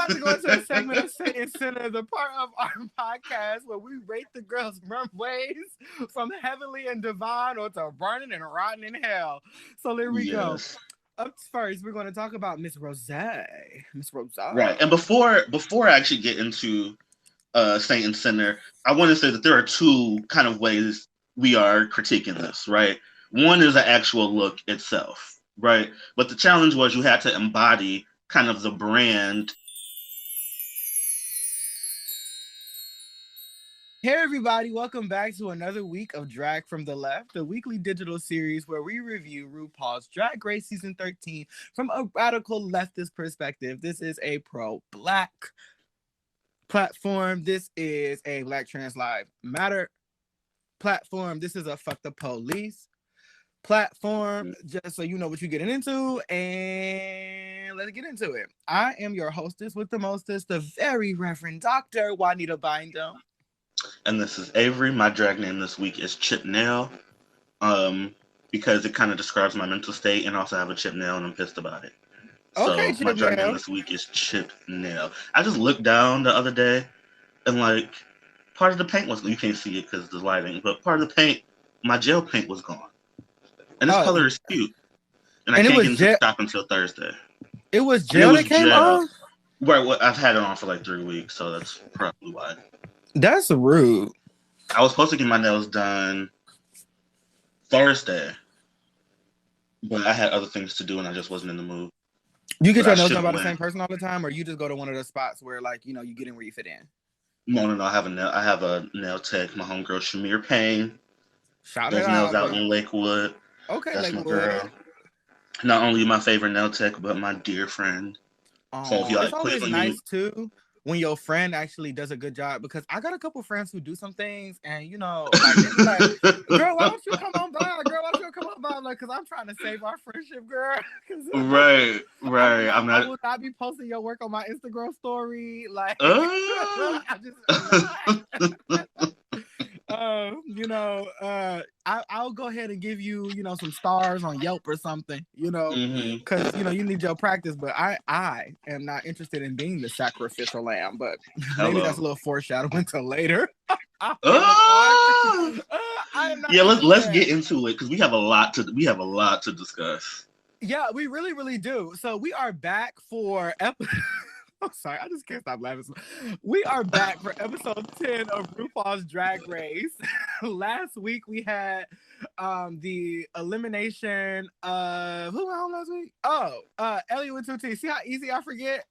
about to go into a segment of Satan Center, the part of our podcast where we rate the girls' runways from heavenly and divine or to burning and rotten in hell. So there we go. Yes. Up first, we're going to talk about Miss Rose. Miss Rose. Right. And before I actually get into Saint and Sinner, I want to say that there are two kind of ways we are critiquing this, right? One is the actual look itself, right? But the challenge was you had to embody kind of the brand. Hey everybody, welcome back to another week of Drag from the Left, the weekly digital series where we review RuPaul's Drag Race Season 13 from a radical leftist perspective. This is a pro-Black platform. This is a Black Trans Lives Matter platform. This is a Fuck the Police platform, just so you know what you're getting into, and let's get into it. I am your hostess with the mostest, the very Reverend Dr. Juanita Bind'Em. And this is Avery. My drag name this week is Chip Nail, because it kind of describes my mental state, and also I have a chip nail and I'm pissed about it. Okay, so my drag name this week is Chip Nail. I just looked down the other day and like part of the paint was, you can't see it because of the lighting, but part of the paint, my gel paint was gone. And this color is cute. And I can't get into the shop until Thursday. It was gel that came on? Right, well, I've had it on for like 3 weeks, so that's probably why. That's rude. I was supposed to get my nails done Thursday, but I had other things to do and I just wasn't in the mood. You get your nails done by the same person all the time, or you just go to one of those spots where, like, you know, you get in where you fit in? No. I have a nail tech, my homegirl Shamir Payne. Shout those nails out in Lakewood. Okay, that's Lakewood. My girl. Not only my favorite nail tech, but my dear friend. So if you like, it's always nice too when your friend actually does a good job, because I got a couple friends who do some things, and you know, like, girl, why don't you come on by? Girl, why don't you come on by? Like, because I'm trying to save our friendship, girl. Right. I will not be posting your work on my Instagram story. Like, I'll go ahead and give you, you know, some stars on Yelp or something, you know, because you know you need your practice. But I am not interested in being the sacrificial lamb. But maybe that's a little foreshadowing to later. Let's get into it because we have a lot to discuss. Yeah, we really, really do. So we are back for I'm sorry, I just can't stop laughing. We are back for episode 10 of RuPaul's Drag Race. Last week we had the elimination of who went home last week? Elliot with 2 T. See how easy I forget?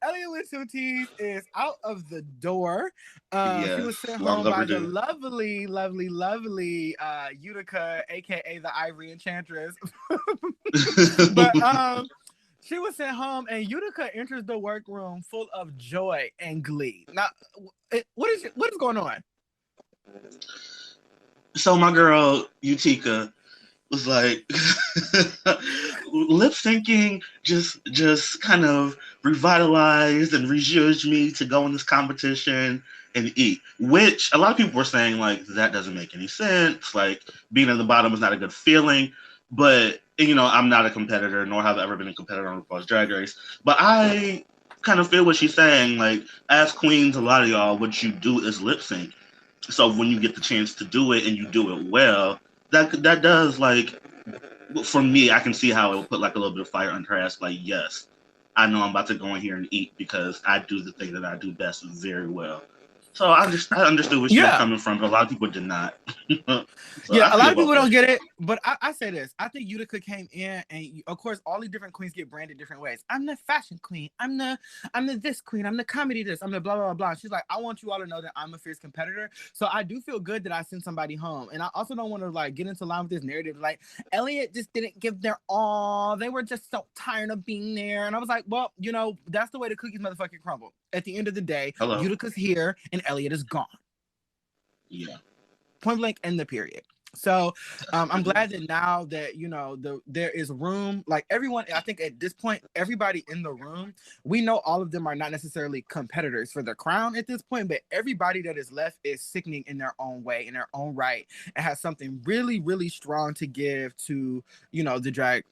Elliot with 2 T's is out of the door. He was sent home by the lovely Utica, aka the Ivory Enchantress. But she was sent home, and Utica enters the workroom full of joy and glee. Now, what is going on? So my girl Utica was like, lip syncing just kind of revitalized and rejuvenated me to go in this competition and eat, which a lot of people were saying like that doesn't make any sense, like being at the bottom is not a good feeling. But you know, I'm not a competitor, nor have I ever been a competitor on RuPaul's Drag Race, but I kind of feel what she's saying. Like, as queens, a lot of y'all, what you do is lip sync. So when you get the chance to do it and you do it well, that does, like, for me, I can see how it will put like a little bit of fire under her ass. Like, yes, I know I'm about to go in here and eat because I do the thing that I do best very well. So I understood where she was coming from, but a lot of people did not. A lot of people don't get it. But I say this: I think Utica came in, and of course, all these different queens get branded different ways. I'm the fashion queen. I'm the this queen. I'm the comedy this. I'm the blah blah blah. She's like, I want you all to know that I'm a fierce competitor. So I do feel good that I sent somebody home, and I also don't want to like get into line with this narrative. Like, Elliot just didn't give their all. They were just so tired of being there, and I was like, well, you know, that's the way the cookies motherfucking crumble. At the end of the day, Utica's here and Elliot is gone. Yeah. Point blank, end the period. So I'm glad that now that, you know, there is room, like everyone, I think at this point, everybody in the room, we know all of them are not necessarily competitors for the crown at this point, but everybody that is left is sickening in their own way, in their own right, and has something really, really strong to give to, you know, the drag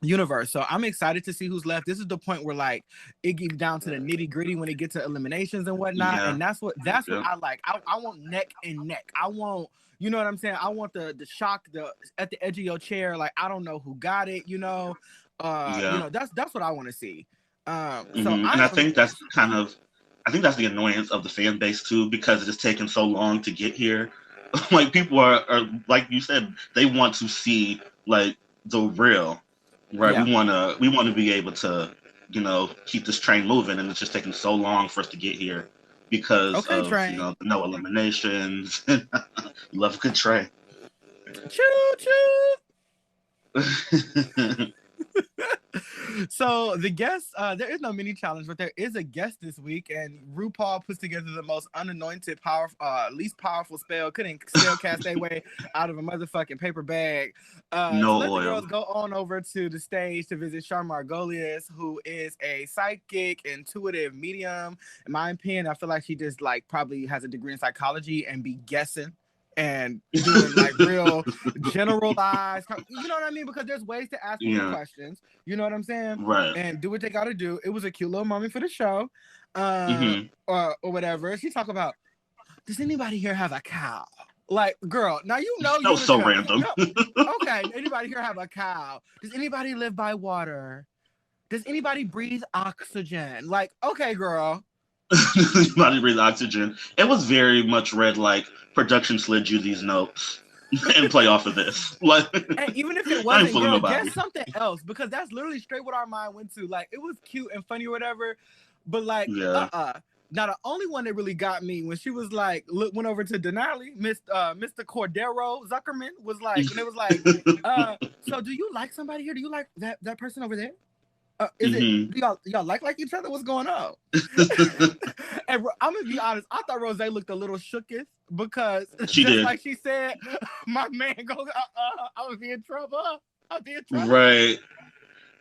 universe. So I'm excited to see who's left. This is the point where like it gets down to the nitty gritty when it gets to eliminations and whatnot. Yeah. And that's what I like. I want neck and neck. I want, you know what I'm saying? I want the shock, the at the edge of your chair. Like, I don't know who got it, you know. You know, that's what I want to see. So and I think that's that's the annoyance of the fan base too, because it's taken so long to get here. Like, people are like you said, they want to see like the real, right? Yeah. We want to be able to, you know, keep this train moving, and it's just taking so long for us to get here because of train. You know, no eliminations. Love a good train. Choo choo. So the guest, there is no mini challenge, but there is a guest this week, and RuPaul puts together the most unanointed, least powerful spell. Couldn't spell cast their way out of a motherfucking paper bag. No let oil. the girls go on over to the stage to visit Char Margolius, who is a psychic, intuitive medium. In my opinion, I feel like she just like probably has a degree in psychology and be guessing and doing like real generalized, you know what I mean? Because there's ways to ask people questions, you know what I'm saying? Right. And do what they got to do. It was a cute little moment for the show, or whatever. She talk about, does anybody here have a cow? Like, girl, now you know that was so random. Okay, anybody here have a cow? Does anybody live by water? Does anybody breathe oxygen? Like, okay, girl. Anybody breathe oxygen? It was very much read like production slid you these notes and play off of this. Like, and even if it wasn't, girl, guess something else, because that's literally straight what our mind went to. Like, it was cute and funny or whatever, but like, Now the only one that really got me when she was like, went over to Denali, Mr. Cordero Zuckerman was like, and it was like, so do you like somebody here? Do you like that person over there? Is it, do y'all like each other? What's going on? And I'm gonna be honest, I thought Rose looked a little shooketh, because she just did. like she said, my man goes, I would be in trouble. I'll be in trouble. Right.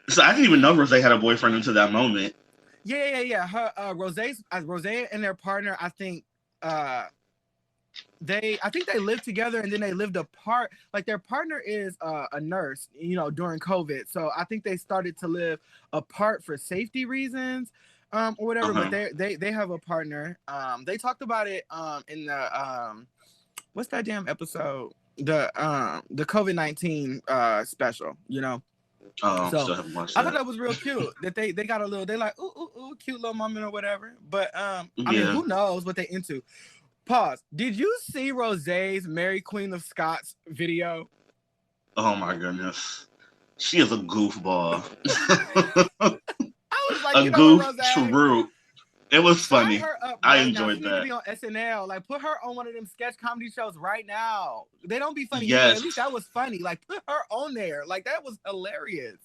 So I didn't even know Rose had a boyfriend until that moment. Yeah. Her Rose and their partner, I think they live together, and then they lived apart. Like, their partner is a nurse, you know, during COVID. So I think they started to live apart for safety reasons, or whatever. But they have a partner. They talked about it in the what's that damn episode? The COVID-19 special, you know. Oh, so still haven't watched I that. thought that was real cute that they got a little, they like ooh, cute little moment or whatever. But I mean, who knows what they into. Pause. Did you see Rosé's Mary Queen of Scots video? Oh my goodness. She is a goofball. I was like, a goof troop. It was funny. I enjoyed that. She needs to be on SNL. Like, put her on one of them sketch comedy shows right now. They don't be funny. Yes. At least that was funny. Like, put her on there. Like, that was hilarious.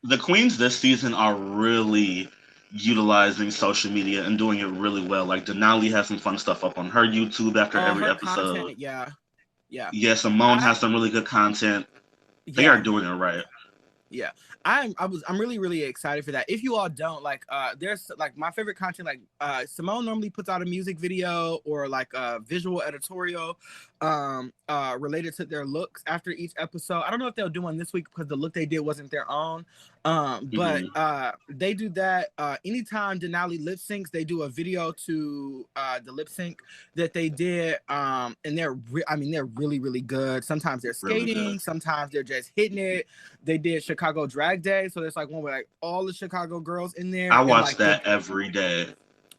The queens this season are really utilizing social media and doing it really well. Like, Denali has some fun stuff up on her YouTube after every episode. Content, yeah. Simone has some really good content. They are doing it right. Yeah, I'm really, really excited for that. If you all don't, like, there's like my favorite content, like Simone normally puts out a music video or like a visual editorial related to their looks after each episode. I don't know if they'll do one this week because the look they did wasn't their own. But they do that anytime Denali lip syncs, they do a video to the lip sync that they did, and they're really, really good. Sometimes they're skating, really, sometimes they're just hitting it. They did Chicago Drag Day, so there's like one with like all the Chicago girls in there. I watch that every day.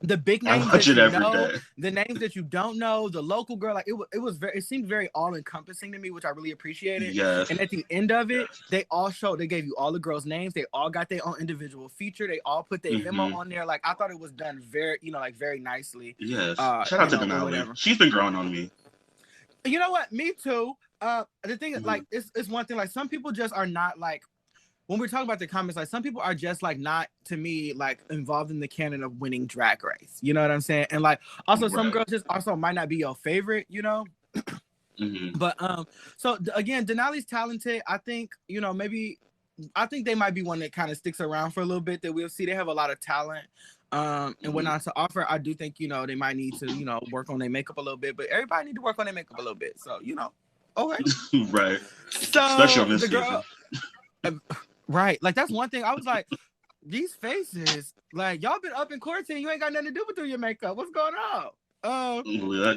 The big names I watch it every day. The names that you don't know, the local girl, like it seemed very all encompassing to me, which I really appreciated. Yes. And at the end of it, they gave you all the girls' names. They all got their own individual feature. They all put their memo on there. Like, I thought it was done very, very nicely. Yes. Shout out to Denali. She's been growing on me. You know what? Me too. The thing is, like, it's one thing. Like, some people just are not like. When we're talking about the comments, like, some people are just like not, to me, like involved in the canon of winning Drag Race. You know what I'm saying? And like, also some girls just also might not be your favorite, you know? But so again, Denali's talented. I think, I think they might be one that kind of sticks around for a little bit, that we'll see. They have a lot of talent and whatnot to offer. I do think, they might need to, work on their makeup a little bit, but everybody need to work on their makeup a little bit. So, okay. Right. So especially on this season. Right. Like, that's one thing. I was like, these faces, like, y'all been up in quarantine. You ain't got nothing to do but do your makeup. What's going on?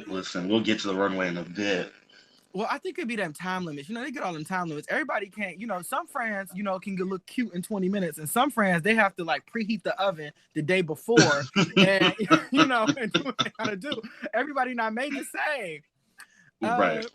Listen, we'll get to the runway in a bit. Well, I think it'd be them time limits. You know, they get all them time limits. Everybody can't, you know, some friends, you know, can look cute in 20 minutes. And some friends, they have to like preheat the oven the day before and, you know, and do what they gotta do. Everybody not made the same. Right.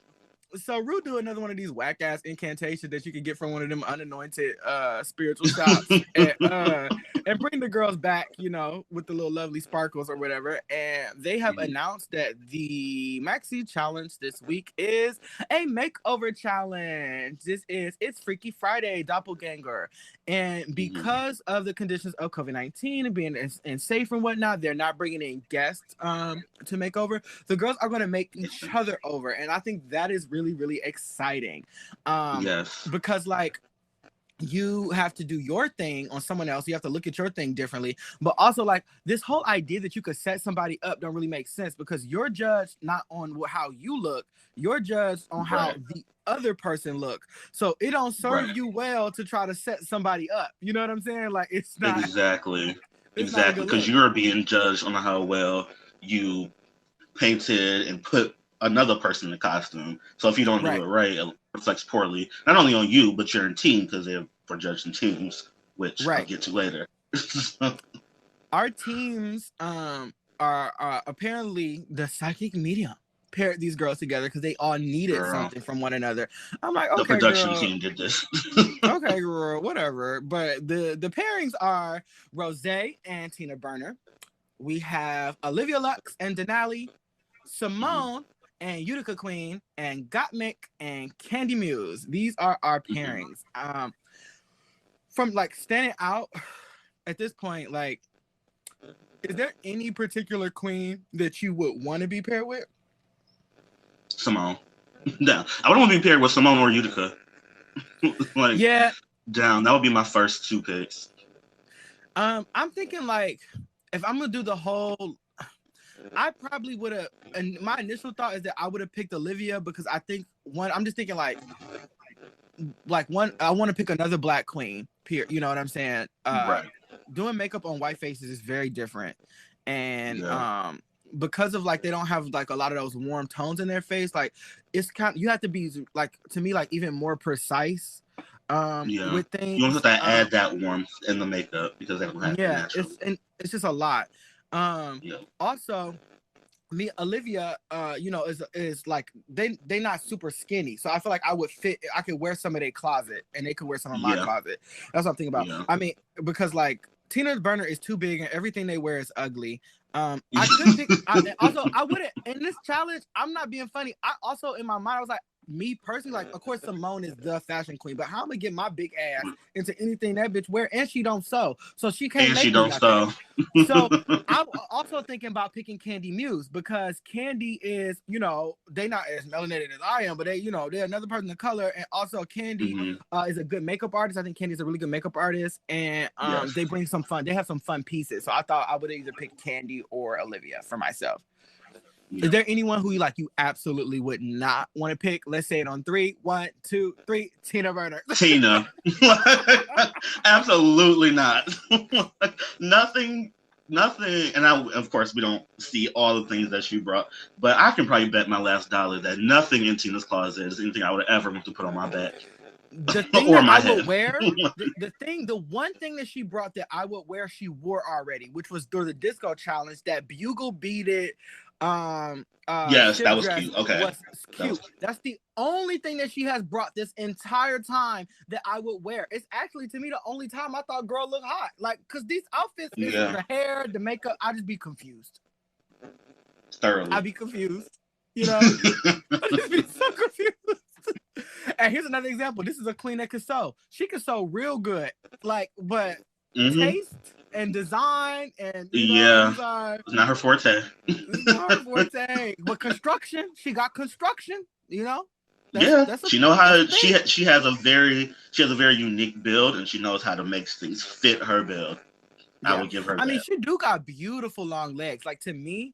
So Rue do another one of these whack ass incantations that you can get from one of them unanointed spiritual shops and bring the girls back, you know, with the little lovely sparkles or whatever. And they have announced that the Maxi challenge this week is a makeover challenge. It's Freaky Friday, doppelganger. And because of the conditions of COVID-19 and being safe and whatnot, they're not bringing in guests to make over. The girls are going to make each other over. And I think that is really, really exciting. Yes. Because, like, you have to do your thing on someone else. You have to look at your thing differently. But also, like, this whole idea that you could set somebody up don't really make sense because you're judged not on how you look. You're judged on how the other person look. So it don't serve you well to try to set somebody up. You know what I'm saying? Like, it's not exactly because you're being judged on how well you painted and put another person in the costume. So if you don't do it right, it reflects poorly not only on you but your team because they're judged in teams, which I'll get to later. Our teams are apparently the psychic medium paired these girls together because they all needed something from one another. I'm like, okay, the production girl. team did this. Okay, girl, whatever. But the pairings are Rose and Tina Burner. We have Olivia Lux and Denali, Simone and Utica Queen, and Mick and Candy Muse. These are our pairings. From like standing out at this point, like, is there any particular queen that you would want to be paired with? Simone. No, I wouldn't want to be paired with Simone or Utica. Like, down. That would be my first two picks. I'm thinking like, if I'm gonna do the whole, I probably would have. And my initial thought is that I would have picked Olivia because I think I'm just thinking like one. I want to pick another black queen. You know what I'm saying? Doing makeup on white faces is very different, and because of like they don't have like a lot of those warm tones in their face, like it's kind of, you have to be like, to me, like even more precise with things. You don't have to add that warmth in the makeup because they don't have it's just a lot. Also, me, Olivia, you know, is like they not super skinny, so I feel like I would fit. I could wear some of their closet, and they could wear some of my closet. That's what I'm thinking about. I mean, because like Tina Burner is too big, and everything they wear is ugly. I could pick. I wouldn't in this challenge. I'm not being funny. I also in my mind I was like, me personally, like, of course Simone is the fashion queen, but how am I gonna get my big ass into anything that bitch wear? And she don't sew, so she can't. And she don't sew. So I'm also thinking about picking Candy Muse because Candy is, you know, they not as melanated as I am, but they, you know, they're another person of color, and also Candy is a good makeup artist. I think Candy's a really good makeup artist, and they bring some fun. They have some fun pieces, so I thought I would either pick Candy or Olivia for myself. Is there anyone who you absolutely would not want to pick? Let's say it on 3. 1, 2, 3. Tina Burner. Tina. Absolutely not. Nothing. And of course, we don't see all the things that she brought, but I can probably bet my last dollar that nothing in Tina's closet is anything I would ever want to put on my back. The thing that I would wear, the one thing that she brought that I would wear, she wore already, which was through the disco challenge, that bugle beaded yes, that was cute. Okay, was cute. That's the only thing that she has brought this entire time that I would wear. It's actually, to me, the only time I thought girl looked hot. Like, because these outfits, the hair, the makeup, I just be confused. Thoroughly. I'd be confused. You know, I'd just be so confused. And here's another example. This is a queen that can sew. She can sew real good. Like, but taste and design and it's not her forte. It's not her forte. But construction, she got construction. You know. She know how. She has a very unique build, and she knows how to make things fit her build. I would give her. I mean, she do got beautiful long legs. Like, to me,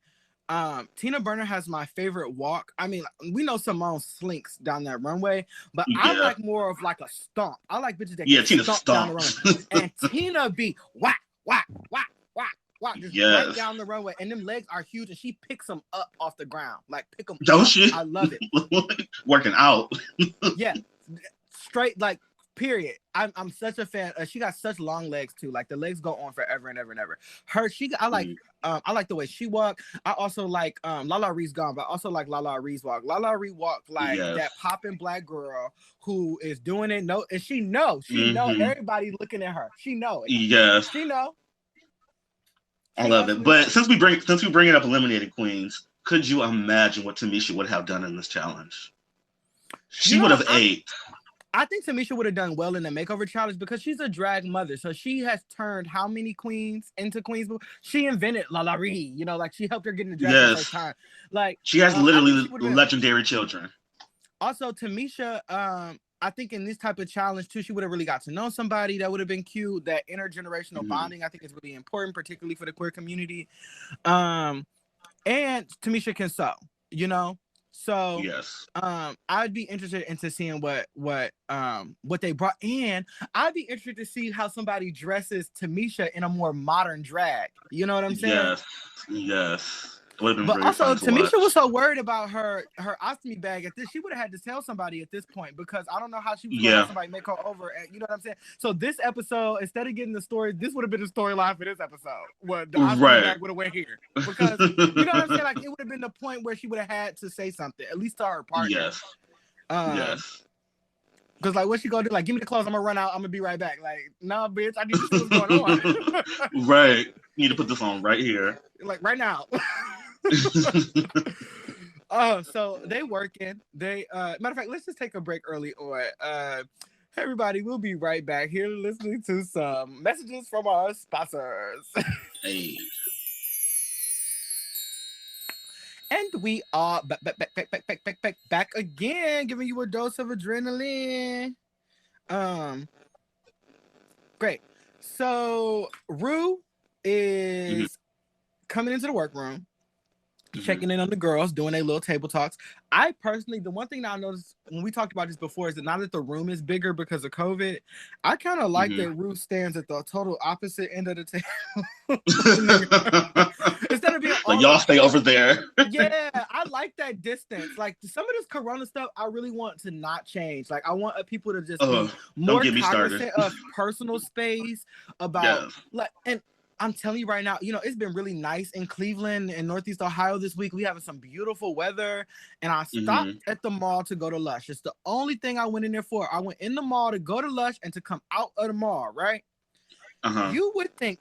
Tina Burner has my favorite walk. I mean, we know Simone slinks down that runway, but Yeah. I like more of like a stomp. I like bitches that Tina stomp down the runway. And Tina be whack, whack, whack, whack, whack, just right down the runway. And them legs are huge, and she picks them up off the ground. Like, pick them Don't up. she? I love it. Working out. Yeah. Straight, like, period. I'm such a fan. She got such long legs too. Like the legs go on forever and ever and ever. I like the way she walk. I also like Lala Ree's gone, but I also like Lala Ree's walk. Lala Ree walk like that popping black girl who is doing it. No, and she know everybody looking at her. She know it. Yes, she know. I love it. But since we bring it up, eliminated queens, could you imagine what Tamisha would have done in this challenge? She would have ate. I think Tamisha would have done well in the makeover challenge because she's a drag mother. So she has turned how many queens into queens? She invented Lala Ree, you know, like she helped her get in the drag the first time. Like she has literally legendary children. Also, Tamisha, I think in this type of challenge too, she would have really got to know somebody that would have been cute. That intergenerational bonding, I think, is really important, particularly for the queer community. And Tamisha can sew, you know. So yes, I'd be interested into seeing what they brought in. I'd be interested to see how somebody dresses Tamisha in a more modern drag. You know what I'm saying? Yes. But also, Tamisha was so worried about her ostomy bag at this. She would have had to tell somebody at this point because I don't know how she was going to have somebody make her over. You know what I'm saying? So this episode, instead of getting the story, this would have been the storyline for this episode. Where the ostomy bag would have went here because you know what I'm saying? Like it would have been the point where she would have had to say something, at least to her partner. Yes. Because like, what's she gonna do? Like, give me the clothes. I'm gonna run out. I'm gonna be right back. Like, nah, bitch. I need to see what's going on. Right. You need to put this on right here. Like right now. So they working. They matter of fact, let's just take a break early on. Hey everybody, we'll be right back here listening to some messages from our sponsors. Hey. And we are back again, giving you a dose of adrenaline. Great. So Rue is coming into the workroom, checking in on the girls, doing their little table talks. I personally, the one thing that I noticed when we talked about this before is that now that the room is bigger because of COVID, I kind of like that Rue stands at the total opposite end of the table. Instead of being like y'all stay over there. Yeah, I like that distance. Like some of this Corona stuff, I really want to not change. Like I want people to just be more cognizant of personal space about and I'm telling you right now, you know, it's been really nice in Cleveland and Northeast Ohio this week. We having some beautiful weather. And I stopped at the mall to go to Lush. It's the only thing I went in there for. I went in the mall to go to Lush and to come out of the mall, right? You would think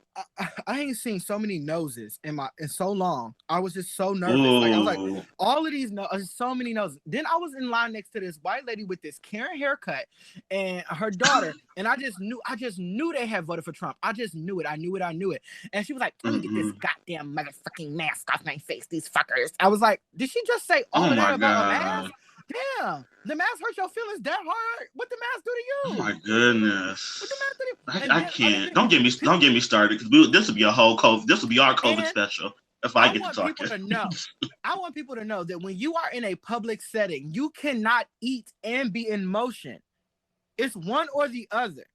I ain't seen so many noses in so long. I was just so nervous. Like I was like, all of these so many noses. Then I was in line next to this white lady with this Karen haircut and her daughter, and I just knew they had voted for Trump. I just knew it. I knew it. And she was like, "Let me get this goddamn motherfucking mask off my face, these fuckers." I was like, "Did she just say all of that about a mask?" Damn, the mask hurt your feelings that hard? What the mask do to you? Oh my goodness! What the mask do to you? I can't. Don't get me started because this will be a whole COVID. This will be our COVID special if I get to talking. I want people to know that when you are in a public setting, you cannot eat and be in motion. It's one or the other.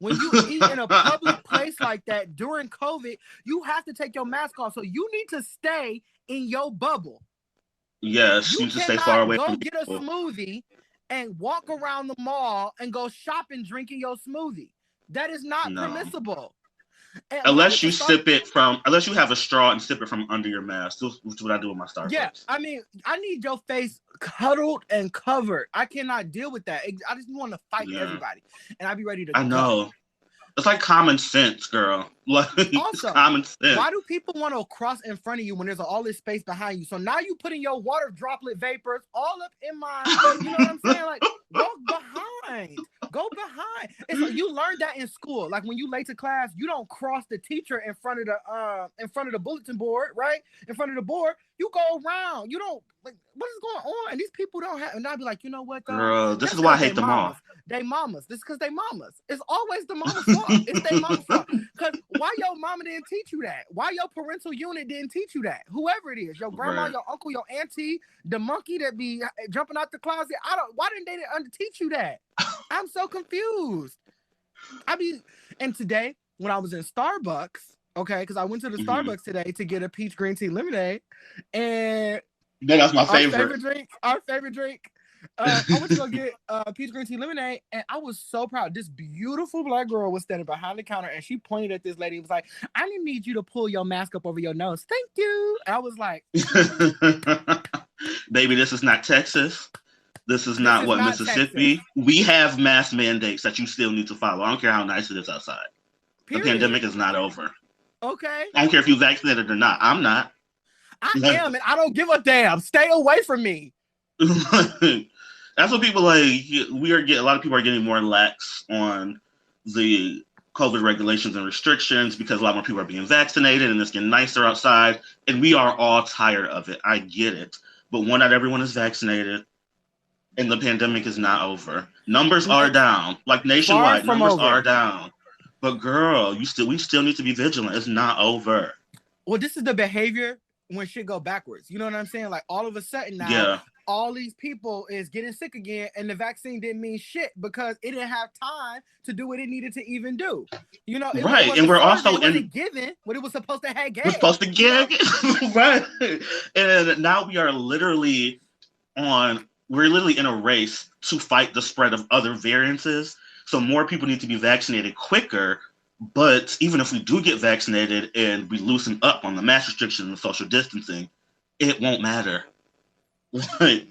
When you eat in a public place like that during COVID, you have to take your mask off. So you need to stay in your bubble. Yes, you need to stay far away from people. Go get a smoothie and walk around the mall and go shopping drinking your smoothie. That is not permissible. Unless you have a straw and sip it from under your mask. That's what I do with my Starbucks. Yeah, I mean, I need your face cuddled and covered. I cannot deal with that. I just want to fight everybody. And I'd be ready to I know. It's like common sense, girl. Like, also, common sense. Why do people want to cross in front of you when there's all this space behind you? So now you putting your water droplet vapors all up in my, you know what I'm saying? Like, go behind. It's like you learned that in school. Like when you late to class, you don't cross the teacher in front of the bulletin board, right? In front of the board, you go around. You don't like what is going on? And these people don't have. And I'd be like, you know what, though? Girl, this is why I hate them all. They mamas. This is because they mamas. It's always the mama's fault. It's their mama's fault. Because Why your mama didn't teach you that? Why your parental unit didn't teach you that? Whoever it is, your grandma, your uncle, your auntie, the monkey that be jumping out the closet. Why didn't they teach you that? I'm so confused. And today when I was in Starbucks, okay, because I went to the Starbucks today to get a peach green tea lemonade, and that's my favorite. Our favorite drink. I went to go get peach green tea lemonade, and I was so proud. This beautiful black girl was standing behind the counter, and she pointed at this lady and was like, "I didn't need you to pull your mask up over your nose. Thank you." And I was like, "Baby, this is not Texas. This is not Mississippi. Texas. We have mask mandates that you still need to follow. I don't care how nice it is outside. Period. The pandemic is not over. Okay. I don't care if you're vaccinated or not. I'm not. I am, and I don't give a damn. Stay away from me." That's what people like. A lot of people are getting more lax on the COVID regulations and restrictions because a lot more people are being vaccinated and it's getting nicer outside. And we are all tired of it. I get it. But not everyone is vaccinated. And the pandemic is not over. Numbers are down. Like nationwide, numbers are down. But girl, we still need to be vigilant. It's not over. Well, this is the behavior when shit go backwards. You know what I'm saying? Like all of a sudden now, all these people is getting sick again, and the vaccine didn't mean shit because it didn't have time to do what it needed to even do. You know, right? And we're also given what it was supposed to have. We're supposed to get right, and now we are literally in a race to fight the spread of other variances. So more people need to be vaccinated quicker. But even if we do get vaccinated and we loosen up on the mask restrictions and social distancing, it won't matter. Like,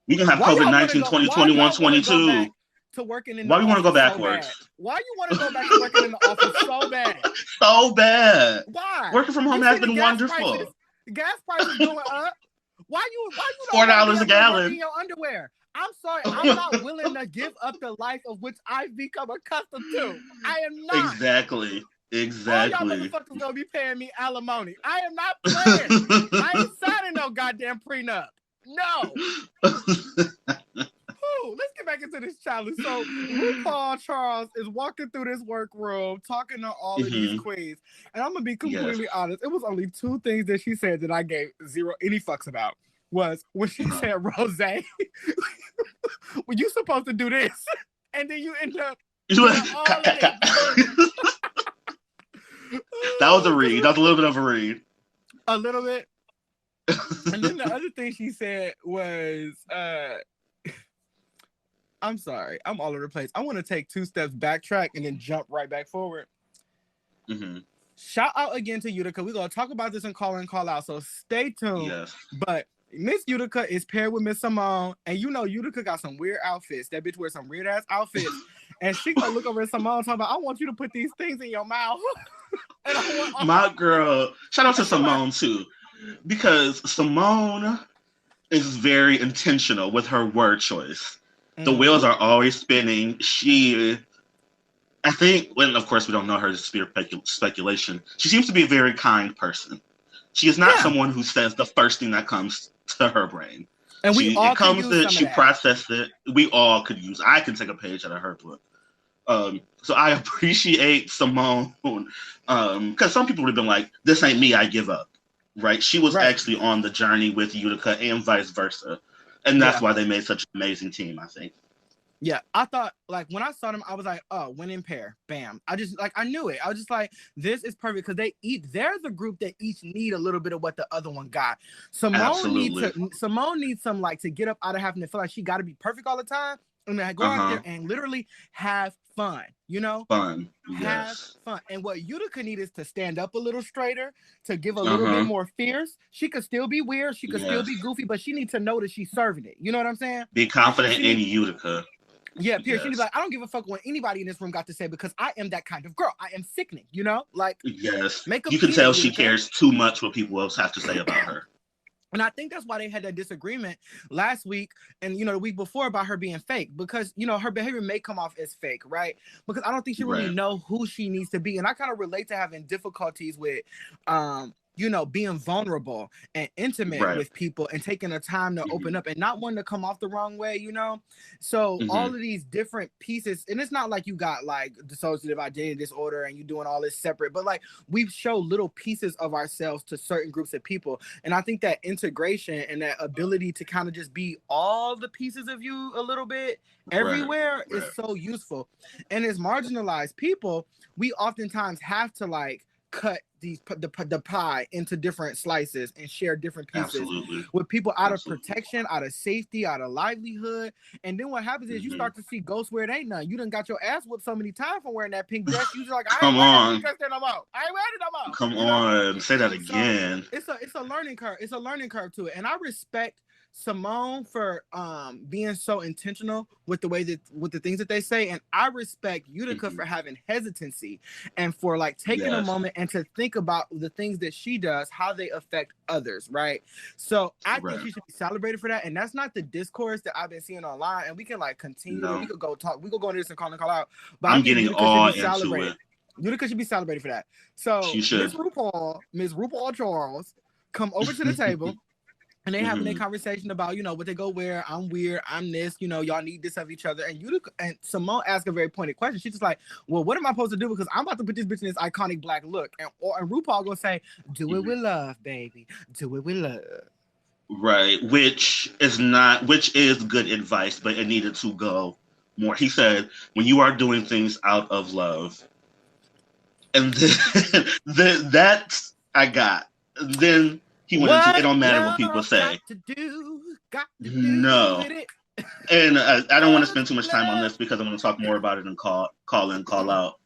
we can have COVID-19 2021, 22. To working in Why we want to go backwards? So why you want to go back to working in the office so bad? So bad. Why? Working from home has been wonderful. Gas prices going up. Why you $4 a gallon in your underwear? I'm sorry, I'm not willing to give up the life of which I've become accustomed to. I am not. Exactly. All y'all motherfuckers gonna be paying me alimony. I am not playing. I ain't signing no goddamn prenup. No. Let's get back into this challenge. So RuPaul Charles is walking through this workroom talking to all of these queens. And I'm gonna be completely honest. It was only two things that she said that I gave zero any fucks about. Was when she said, "Rose, well, you supposed to do this," and then you end up. That was a read. That was a little bit of a read. A little bit. And then the other thing she said was, "I'm sorry, I'm all over the place. I want to take 2 steps backtrack and then jump right back forward." Shout out again to Utica. We're gonna talk about this in call in, call out. So stay tuned. Yes. But Miss Utica is paired with Miss Simone, and you know Utica got some weird outfits. That bitch wears some weird ass outfits, and she gonna look over at Simone talking about, "I want you to put these things in your mouth." And my girl, shout out to Simone too, because Simone is very intentional with her word choice. The wheels are always spinning. I think, when of course we don't know her, to pure speculation, she seems to be a very kind person. She is not someone who says the first thing that comes to her brain. And she processed it. We all could use. I can take a page out of her book. So I appreciate Simone, because some people would have been like, "This ain't me, I give up." Right? She was actually on the journey with Utica and vice versa, and that's why they made such an amazing team, I think. Yeah, I thought, like, when I saw them, I was like, "Oh, winning pair, bam!" I knew it. I was just like, "This is perfect," because they're the group that each need a little bit of what the other one got. Simone needs some, like, to get up out of having to feel like she got to be perfect all the time, and then go out there and literally have fun. You know, have fun. And what Utica need is to stand up a little straighter, to give a little bit more fierce. She could still be weird, she could still be goofy, but she needs to know that she's serving it. You know what I'm saying? Be confident in Utica. Yeah, Pierce, she'd be like, "I don't give a fuck what anybody in this room got to say because I am that kind of girl. I am sickening," you know? Like, yes. You can tell she cares too much what people else have to say about her. And I think that's why they had that disagreement last week and, the week before about her being fake, because, her behavior may come off as fake, right? Because I don't think she really know who she needs to be. And I kind of relate to having difficulties with you know, being vulnerable and intimate with people and taking the time to open up and not wanting to come off the wrong way, you know? So all of these different pieces, and it's not like you got like dissociative identity disorder and you doing all this separate, but like we show little pieces of ourselves to certain groups of people. And I think that integration and that ability to kind of just be all the pieces of you a little bit everywhere is so useful. And as marginalized people, we oftentimes have to like cut the pie into different slices and share different pieces with people out of protection, out of safety, out of livelihood. And then what happens is you start to see ghosts where it ain't none. You done got your ass whooped so many times from wearing that pink dress. You just like, I ain't wearing that pink dress no more. I ain't wearing it no more. Come on, say that again. So it's a learning curve. It's a learning curve to it. And I respect Simone for being so intentional with the way that with the things that they say, and I respect Utica for having hesitancy and for like taking a moment and to think about the things that she does, how they affect others, right? So I think she should be celebrated for that, and that's not the discourse that I've been seeing online. And we can like continue. We could go talk. We could go into this and call out. But I'm getting all into it. Utica should be celebrated for that. So Miss RuPaul Charles come over to the table. And they having a conversation about, you know, what they go wear. I'm weird. I'm this. You know, y'all need this of each other. And Utica and Simone asked a very pointed question. She's just like, well, what am I supposed to do? Because I'm about to put this bitch in this iconic black look. And RuPaul gonna say, do it with love, baby. Do it with love. Right. Which is good advice, but it needed to go more. He said, when you are doing things out of love, and then that's I got. Then he went into it don't matter what people say. Got to do no. And I don't want to spend too much time on this because I'm going to talk more about it and call in, call out.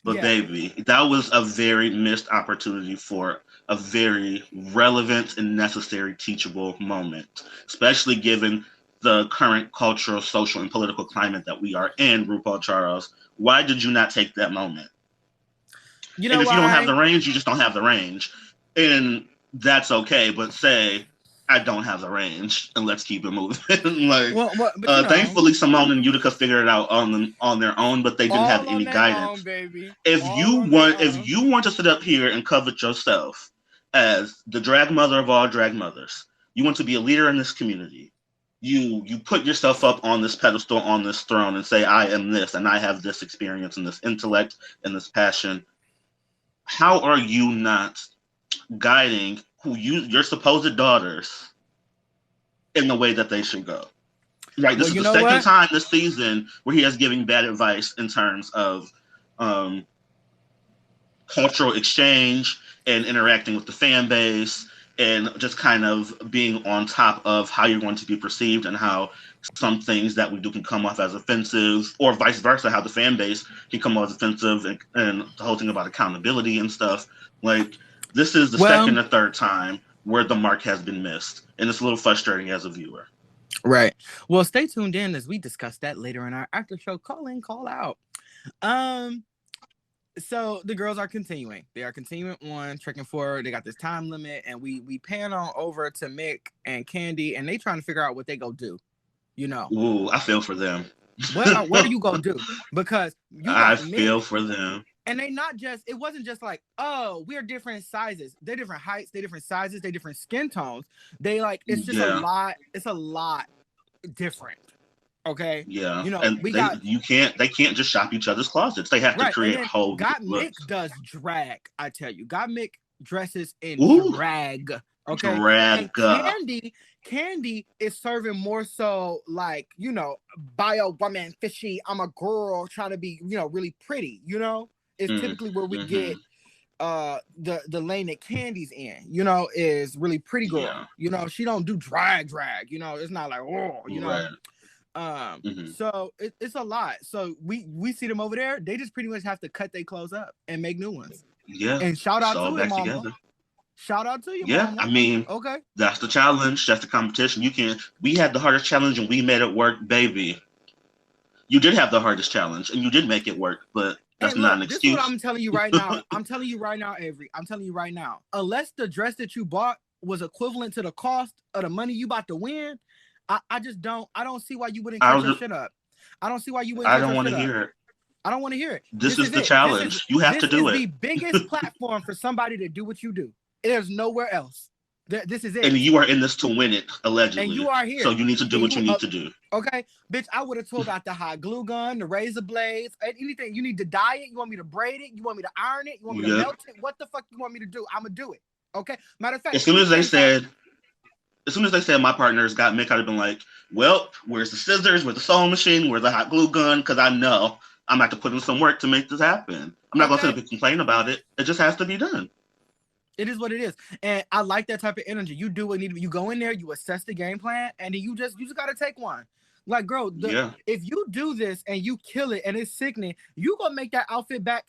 But baby, that was a very missed opportunity for a very relevant and necessary teachable moment, especially given the current cultural, social, and political climate that we are in, RuPaul Charles. Why did you not take that moment? You know, and if you don't have the range, you just don't have the range. And that's okay, but say I don't have the range, and let's keep it moving. Thankfully, Simone and Utica figured it out on their own, but they didn't have any guidance. If you want to sit up here and covet yourself as the drag mother of all drag mothers, you want to be a leader in this community. You put yourself up on this pedestal, on this throne, and say I am this, and I have this experience, and this intellect, and this passion. How are you not guiding your supposed daughters in the way that they should go? Right. This is the second time this season where he has given bad advice in terms of cultural exchange and interacting with the fan base and just kind of being on top of how you're going to be perceived and how some things that we do can come off as offensive, or vice versa, how the fan base can come off as offensive, and the whole thing about accountability and stuff. Like, this is the second or third time where the mark has been missed, and it's a little frustrating as a viewer. Right. Well, stay tuned in as we discuss that later in our after show call in, call out. So the girls are continuing. They are continuing on, trekking forward. They got this time limit, and we pan on over to Mick and Candy, and they trying to figure out what they go do. You know. Ooh, I feel for them. What are you gonna do? Because I feel for them. And it wasn't just like, oh, we're different sizes. They're different heights, they're different sizes, they're different skin tones. They like, it's just a lot different. Okay. Yeah. You know, and they can't just shop each other's closets. They have to create whole Mick does drag, I tell you. Mick dresses in drag. Okay. Drag. And Candy is serving more so like, you know, bio woman, fishy. I'm a girl trying to be, you know, really pretty, you know? Is typically where we get the lane that Candy's in, you know, is really pretty girl. Yeah. You know, she don't do drag, you know, it's not like, oh, you know. So it's a lot. So we see them over there, they just pretty much have to cut their clothes up and make new ones. Yeah. And shout out to them, mama. Shout out to you, mama. I mean, okay. That's the challenge, that's the competition. We had the hardest challenge and we made it work, baby. You did have the hardest challenge and you did make it work, but that's not an excuse. This is what I'm telling you right now. I'm telling you right now, Avery. I'm telling you right now. Unless the dress that you bought was equivalent to the cost of the money you about to win, I just don't. I don't see why you wouldn't cut your shit up. I don't see why you wouldn't. I don't want to hear it. I don't want to hear it. This is the challenge. You have to do it. This is the biggest platform for somebody to do what you do. There's nowhere else. This is it. And you are in this to win it, allegedly. And you are here. So you need to do what you need to do. Okay, bitch, I would have told about the hot glue gun, the razor blades, anything. You need to dye it. You want me to braid it? You want me to iron it? You want me to melt it? What the fuck you want me to do? I'm going to do it. Okay? Matter of fact. As soon as they said my partners got Mick, I'd have been like, well, where's the scissors? Where's the sewing machine? Where's the hot glue gun? Because I know I'm going to have to put in some work to make this happen. I'm not going to sit up and complain about it. It just has to be done. It is what it is. And I like that type of energy. You do what need to be. You go in there, you assess the game plan, and then you just got to take one. Like, girl, if you do this and you kill it and it's sickening, you going to make that outfit back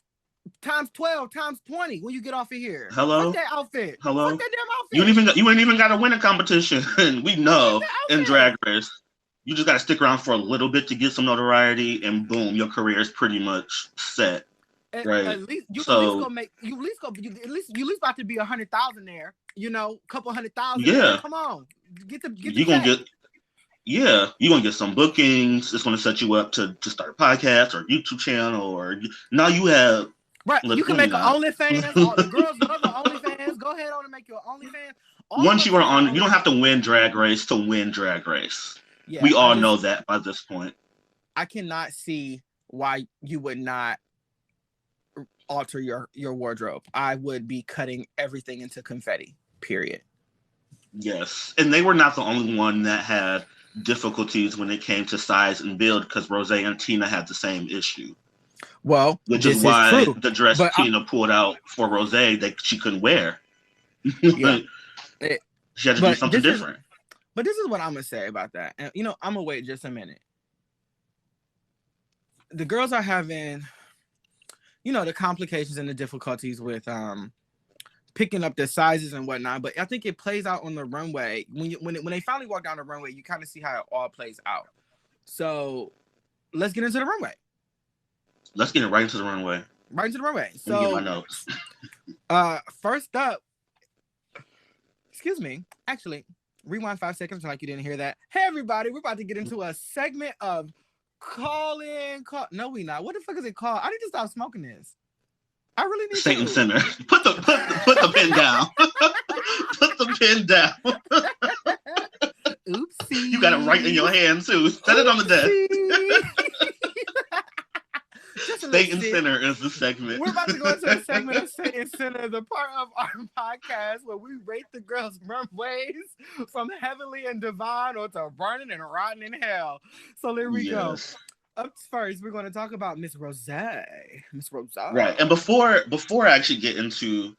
times 12, times 20 when you get off of here. Hello? Fuck that outfit. Hello? Fuck that damn outfit. You ain't even got to win a competition. We know in Drag Race. You just got to stick around for a little bit to get some notoriety, and boom, your career is pretty much set. Right. At least you about to be 100,000 there. You know, couple 100,000. Yeah. Come on, you're gonna get some bookings. It's gonna set you up to start a podcast or a YouTube channel, or now you have You can make an OnlyFans. All the girls love the OnlyFans. Go ahead on and make your OnlyFans. Once you are on, you don't have to win Drag Race to win Drag Race. Yeah, we all know that by this point. I cannot see why you would not alter your wardrobe. I would be cutting everything into confetti, period. Yes. And they were not the only one that had difficulties when it came to size and build, because Rose and Tina had the same issue. Well, which is why the dress Tina pulled out for Rose that she couldn't wear. Yeah. She had to do something different. But this is what I'm going to say about that. And, I'm going to wait just a minute. The girls are having, the complications and the difficulties with picking up the sizes and whatnot. But I think it plays out on the runway. When they finally walk down the runway, you kind of see how it all plays out. So let's get into the runway. Let's get it right into the runway. Right into the runway. So let me get my notes. First up, excuse me, actually, rewind 5 seconds like you didn't hear that. Hey, everybody, we're about to get into a segment of call. No, we not. What the fuck is it called? I need to stop smoking this. I really need Satan to. Center. Put the pen down. Put the pen down. Oopsie. You got it right in your hand too. Set it on the desk. Satan Center is the segment. We're about to go into a segment of Satan Center, the part of our podcast where we rate the girls' runways from heavenly and divine or to burning and rotten in hell. So there we go. Up first, we're going to talk about Miss Rose. Right. And before I actually get into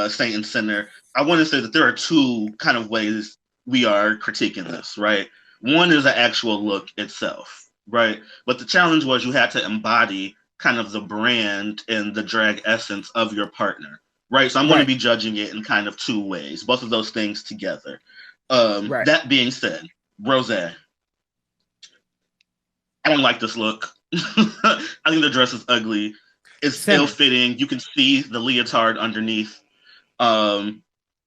Satan Center, I want to say that there are two kind of ways we are critiquing this, right? One is the actual look itself, right? But the challenge was you had to embody kind of the brand and the drag essence of your partner, right? So I'm going to be judging it in kind of two ways, both of those things together. That being said, Rose, I don't like this look. I think the dress is ugly. It's ill-fitting. You can see the leotard underneath.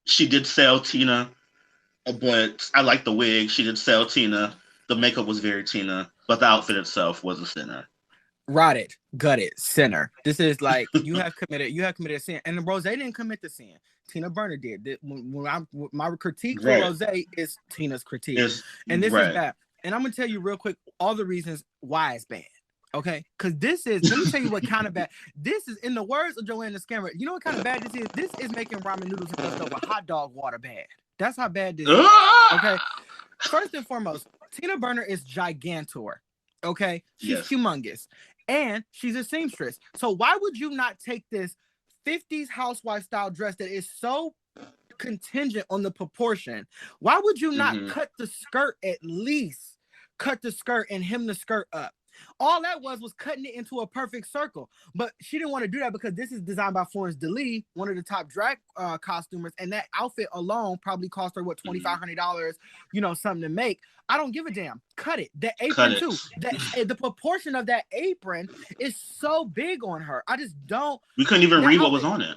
She did sell Tina, but I like the wig. She did sell Tina. The makeup was very Tina, but the outfit itself was a sinner. Rotted, gutted, sinner. This is like you have committed a sin, and Rose didn't commit the sin. Tina Burner did. My critique for Rose is Tina's critique, and this is bad. And I'm gonna tell you real quick all the reasons why it's bad. Okay, because this is. Let me tell you what kind of bad. This is, in the words of Joanna Scammer. You know what kind of bad this is? This is making ramen noodles and stuff with hot dog water bad. That's how bad this is. Okay. First and foremost, Tina Burner is gigantor. Okay, she's humongous. And she's a seamstress. So why would you not take this 50s housewife style dress that is so contingent on the proportion? Why would you not cut the skirt, at least cut the skirt and hem the skirt up? All that was cutting it into a perfect circle. But she didn't want to do that because this is designed by Florence DeLee, one of the top drag costumers. And that outfit alone probably cost her, $2,500, something to make. I don't give a damn. Cut it. The apron too. The proportion of that apron is so big on her. I just don't. We couldn't even read what was on it.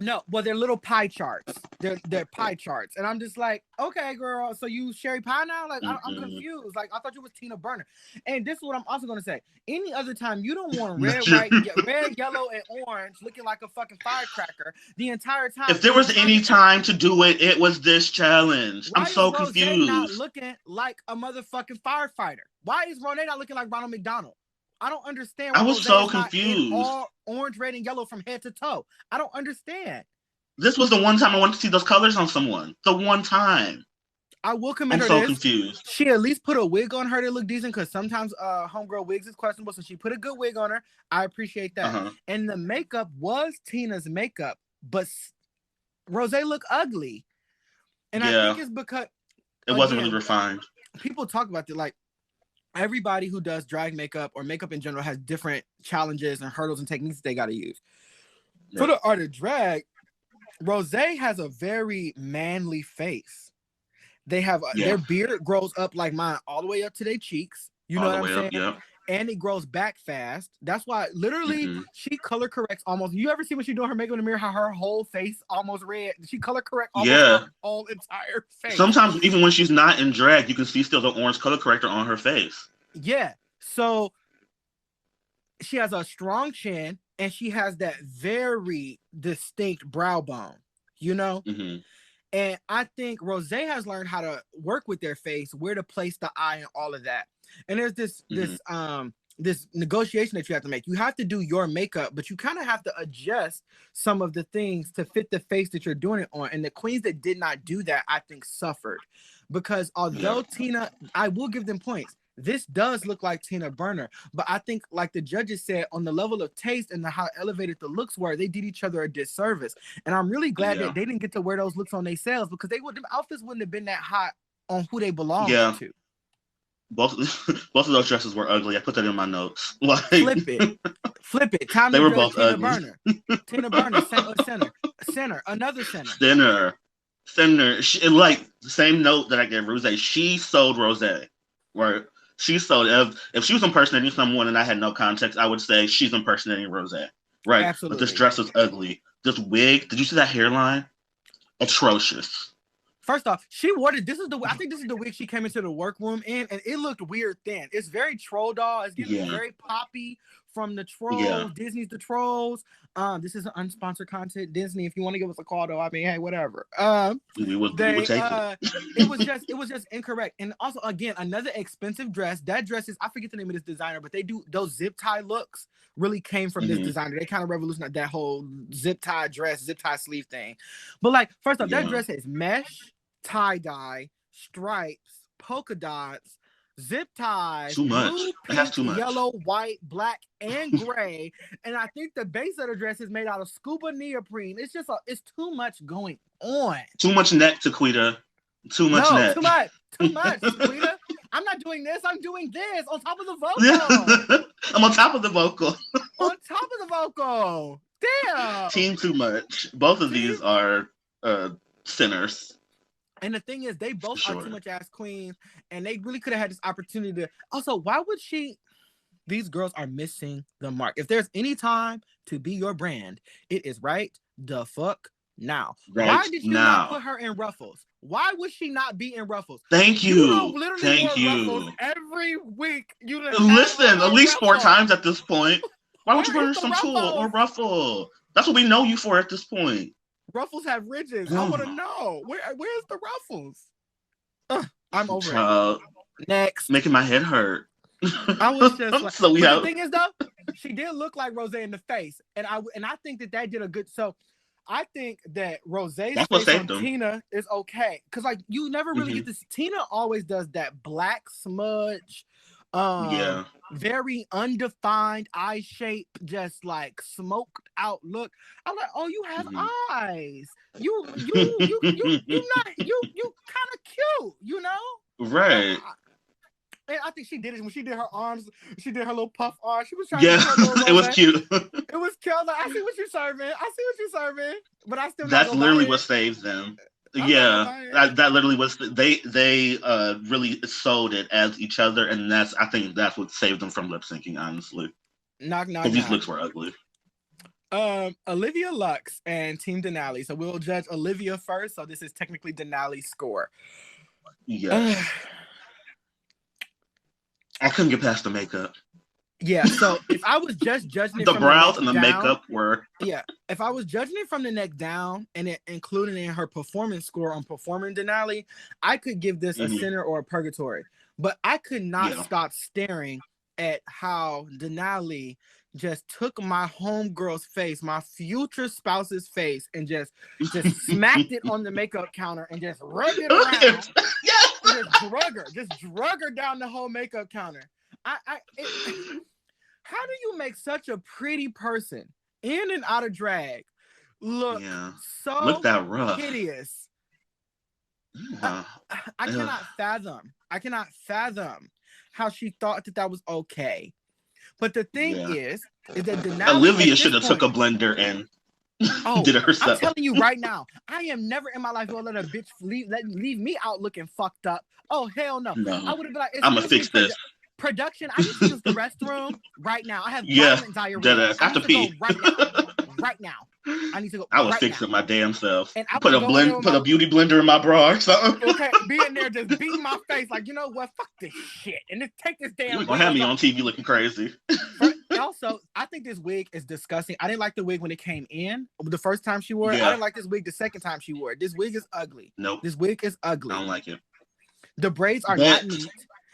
No, well, they're little pie charts. They're pie charts, and I'm just like, okay, girl. So you sherry pie now? Like, I'm confused. Like, I thought you was Tina Burner. And this is what I'm also gonna say. Any other time, you don't want red, yellow, and orange, looking like a fucking firecracker the entire time. If there was any time to do it, it was this challenge. I'm so confused. Not looking like a motherfucking firefighter? Why is Renee not looking like Ronald McDonald? I don't understand. I was so confused. All orange, red, and yellow from head to toe. I don't understand. This was the one time I wanted to see those colors on someone. The one time. I will commend her. I'm so confused. She at least put a wig on her to look decent, because sometimes homegirl wigs is questionable. So she put a good wig on her. I appreciate that. And the makeup was Tina's makeup, but Rose looked ugly. And I think it's because it wasn't really refined. People talk about it like, everybody who does drag makeup or makeup in general has different challenges and hurdles and techniques that they got to use. Yeah. For the art of drag, Rose has a very manly face. They have their beard grows up like mine, all the way up to their cheeks. You know what I'm saying? Yeah. And it grows back fast. That's why literally she color corrects almost. You ever see when she's doing her makeup in the mirror, how her whole face almost red? She color correct almost her whole entire face. Sometimes even when she's not in drag, you can see still the orange color corrector on her face. Yeah. So she has a strong chin and she has that very distinct brow bone, you know? And I think Rose has learned how to work with their face, where to place the eye and all of that. And there's this negotiation that you have to make. You have to do your makeup, but you kind of have to adjust some of the things to fit the face that you're doing it on. And the queens that did not do that, I think, suffered. Because although Tina, I will give them points. This does look like Tina Burner, but I think, like the judges said, on the level of taste and how elevated the looks were, they did each other a disservice. And I'm really glad that they didn't get to wear those looks on themselves, because them outfits wouldn't have been that hot on who they belong to. Both of those dresses were ugly. I put that in my notes. Like, flip it. Time they were both Tina ugly. Burner. Tina Burner, another center. She, like the same note that I gave Rose. She sold Rose, right? She sold. If she was impersonating someone and I had no context, I would say she's impersonating Rose, right? Absolutely. But this dress was ugly. This wig. Did you see that hairline? Atrocious. First off, she wore it. I think this is the wig she came into the workroom in, and it looked weird thin. It's very troll doll. It's getting very poppy from the Trolls. Disney's the Trolls. This is an unsponsored content. Disney, if you want to give us a call, though, I mean, hey, whatever. We would take it. It was just incorrect. And also, again, another expensive dress. That dress is, I forget the name of this designer, but they do those zip tie looks. Really came from this designer. They kind of revolutionized that whole zip tie dress, zip tie sleeve thing. But like, first off, that dress has mesh, tie-dye, stripes, polka dots, zip ties, too much. Blue, pink, too much. Yellow, white, black, and gray. And I think the base of the dress is made out of scuba neoprene. It's just it's too much going on. Too much neck, Taquita. Too much neck. Too much, Taquita. I'm not doing this. I'm doing this on top of the vocal. I'm on top of the vocal. On top of the vocal. Damn. Team too much. Both of these are sinners. And the thing is, they both are too much ass queens, and they really could have had this opportunity to. Also, why would she? These girls are missing the mark. If there's any time to be your brand, it is right the fuck now. Why did you not put her in ruffles? Why would she not be in ruffles? Thank you. Thank you. Every week, listen at least 4 times at this point. Why would you put her some tulle or ruffle? That's what we know you for at this point. Ruffles have ridges. I want to know where's the ruffles. I'm over it. Next, making my head hurt. I was just like, the thing is though, she did look like Rose in the face, and I think that did a good. So I think that Rose's face on Tina is okay, because like you never really get this. Tina always does that black smudge. Very undefined eye shape, just like smoked out look. I'm like, oh, you have eyes. You kind of cute, you know? Right. And I think she did it when she did her arms. She did her little puff arm. She was trying. It was cute. It was cute. Like, I see what you're serving. But I still. That's literally what saves them. That literally was they really sold it as each other, and I think that's what saved them from lip syncing. Honestly, knock. These looks were ugly. Olivia Lux and Team Denali. So we'll judge Olivia first. So this is technically Denali's score. Yes. I couldn't get past the makeup. Yeah, so if I was just judging it the from brows the neck and the down, makeup were. Yeah, if I was judging it from the neck down and including in her performance score on performing Denali, I could give this a center or a purgatory. But I could not stop staring at how Denali just took my homegirl's face, my future spouse's face, and just smacked it on the makeup counter and just rubbed it around. And just drug her down the whole makeup counter. How do you make such a pretty person in and out of drag look so that rough. hideous? Yeah. I cannot fathom how she thought that was okay. But the thing is that Denali, Olivia should have took a blender and did it herself. I'm telling you right now, I am never in my life gonna let a bitch leave me out looking fucked up. Oh hell no! I would have been like, I'm gonna fix this. Production, I need to use the restroom right now. I have violent diarrhea. I have to pee right now. I need to go. I was fixing my damn self. And I put a beauty blender in my bra or something. Okay, be in there just beating my face like, you know what? Fuck this shit, and just take this damn. You're gonna have me on TV looking crazy. Also, I think this wig is disgusting. I didn't like the wig when it came in the first time she wore it. I didn't like this wig the second time she wore it. This wig is ugly. Nope. This wig is ugly. I don't like it. The braids are not neat.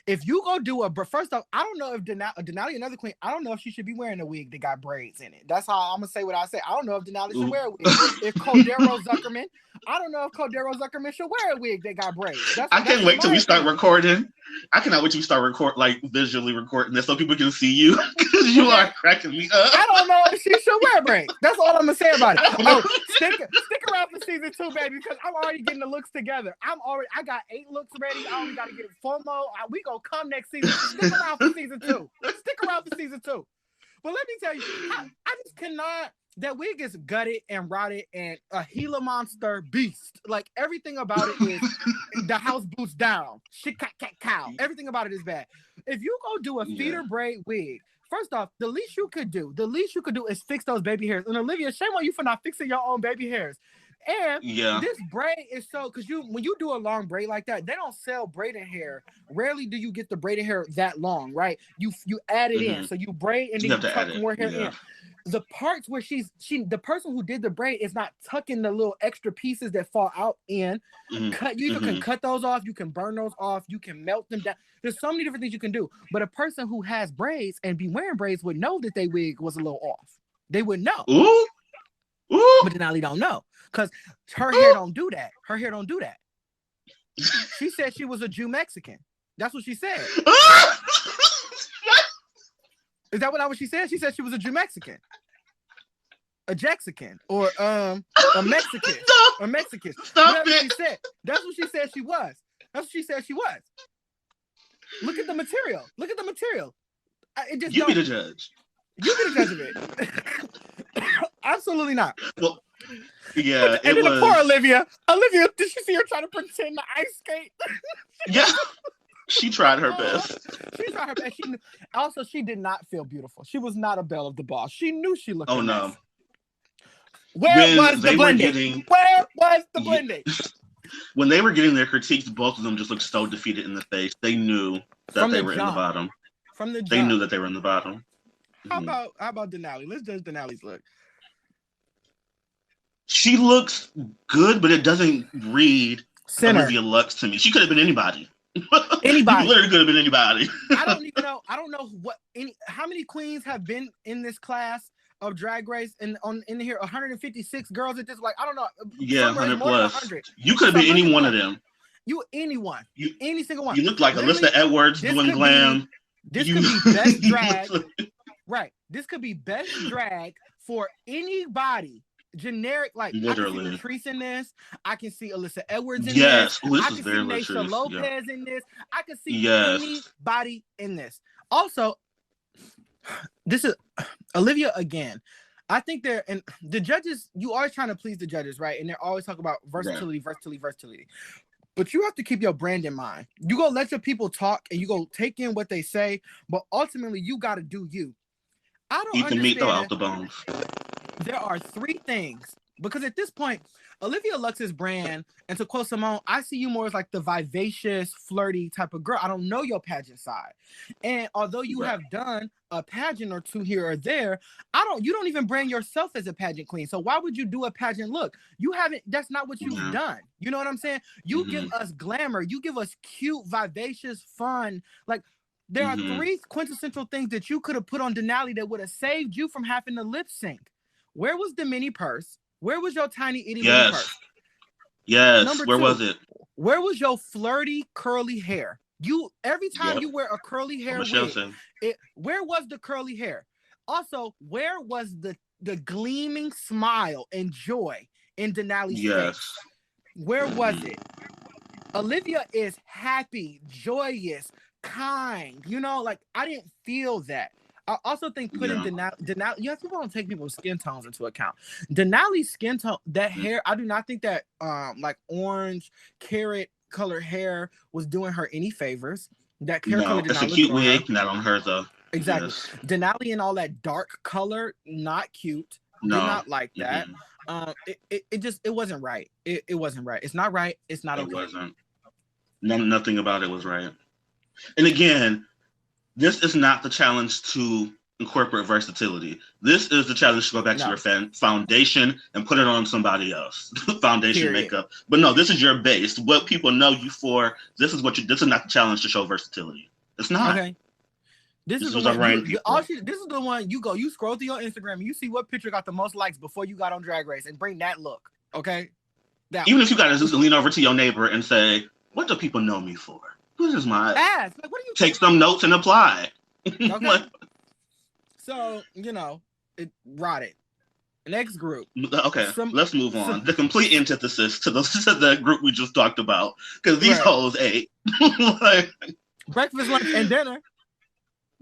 If you go do first off, I don't know if Denali, another queen, I don't know if she should be wearing a wig that got braids in it. That's how I'm gonna say what I say. I don't know if Denali should wear a wig. If Cordero Zuckerman, I don't know if Cordero Zuckerman should wear a wig that got braids. I can't wait till we start recording. I cannot wait till we start visually recording this so people can see you because you are cracking me up. I don't know if she should wear braids. That's all I'm gonna say about it. Oh, stick around for season 2, baby, because I'm already getting the looks together. I got 8 looks ready. I only got to get 4 more. We gonna come next season. Stick around for season 2. Stick around for season 2. But let me tell you, I just cannot. That wig is gutted and rotted and a Gila monster beast. Like everything about it is the house boots down. Shit, cat, cow. Everything about it is bad. If you go do a feeder braid wig, first off, the least you could do is fix those baby hairs. And Olivia, shame on you for not fixing your own baby hairs. And this braid is so, because when you do a long braid like that, they don't sell braided hair. Rarely do you get the braided hair that long, right? You add it in, so you braid and then you tuck more hair in. The parts where the person who did the braid is not tucking the little extra pieces that fall out in. You can cut those off, you can burn those off, you can melt them down. There's so many different things you can do. But a person who has braids and be wearing braids would know that their wig was a little off. They would know. Ooh. But Denali don't know. Because her hair don't do that. Her hair don't do that. She said she was a Jew Mexican. That's what she said. Is that what she said? She said she was a Jew Mexican. A Jexican. Or a Mexican. A Mexican. Stop it. She said. That's what she said she was. That's what she said she was. Look at the material. Look at the material. You be the judge. You be the judge of it. Absolutely not. Well, yeah, and then the poor Olivia. Olivia, did you see her trying to pretend to ice skate? Yeah, she tried her best. She tried her best. She did not feel beautiful. She was not a belle of the ball. She knew she looked. Oh no. Where was the blending? Where was the blending? When they were getting their critiques, both of them just looked so defeated in the face. They knew that they were in the bottom. They knew that they were in the bottom. How about Denali? Let's judge Denali's look. She looks good, but it doesn't read Center. Olivia Lux to me. She could have been anybody. Anybody. Literally could have been anybody. I don't even know. I don't know how many queens have been in this class of Drag Race and in here. 156 girls at this. Like, I don't know. Yeah, 100 plus. 100. You could have been any one of them. Anyone. Any single one. You look like Alyssa Edwards doing glam. This could be best drag. Right. This could be best drag for anybody. Generic, like literally. I can see Latrice in this. I can see Alyssa Edwards in this. I can see Naysha Lopez in this. I can see anybody in this. Also, this is Olivia again. I think the judges, you always trying to please the judges, right? And they're always talking about versatility. But you have to keep your brand in mind. You go let your people talk and you go take in what they say, but ultimately you got to do you. I don't eat the meat, throw out the bones. there are three things, because at this point, Olivia Lux's brand, and to quote Simone, I see you more as like the vivacious, flirty type of girl. I don't know your pageant side. And although you have done a pageant or two here or there, you don't even brand yourself as a pageant queen. So why would you do a pageant look? You haven't, that's not what you've done. You know what I'm saying? You give us glamour, you give us cute, vivacious, fun. Like, there are three quintessential things that you could have put on Denali that would have saved you from having to lip sync. Where was the mini purse? Where was your tiny itty bitty purse? Yes. Where was it? Where was your flirty curly hair? You every time you wear a curly hair wig, where was the curly hair? Also, where was the gleaming smile and joy in Denali's face? Where was it? Olivia is happy, joyous, kind. You know, like, I didn't feel that. I also think putting Denali, you have to take people's skin tones into account. Denali's skin tone, that hair, I do not think that like orange carrot color hair was doing her any favors. That hair color did it's not a cute look wig, not on her though. Exactly. Denali and all that dark color, not cute. No. Did not like that. It wasn't right. It wasn't right. It's not right. It's not okay. It wasn't. Nothing about it was right. And again, this is not the challenge to incorporate versatility. This is the challenge to go back to your foundation and put it on somebody else. Foundation, makeup. But no, this is your base. What people know you for. This is not the challenge to show versatility. It's not. Okay. This is the one you scroll through your Instagram and you see what picture got the most likes before you got on Drag Race and bring that look. Okay. Even if you got to just lean over to your neighbor and say, what do people know me for? This is my ass. Like, what are you take some notes and apply. Okay. So, it rotted. Next group. Okay, let's move on. The complete antithesis to the group we just talked about, because these hoes ate. Breakfast, lunch, and dinner.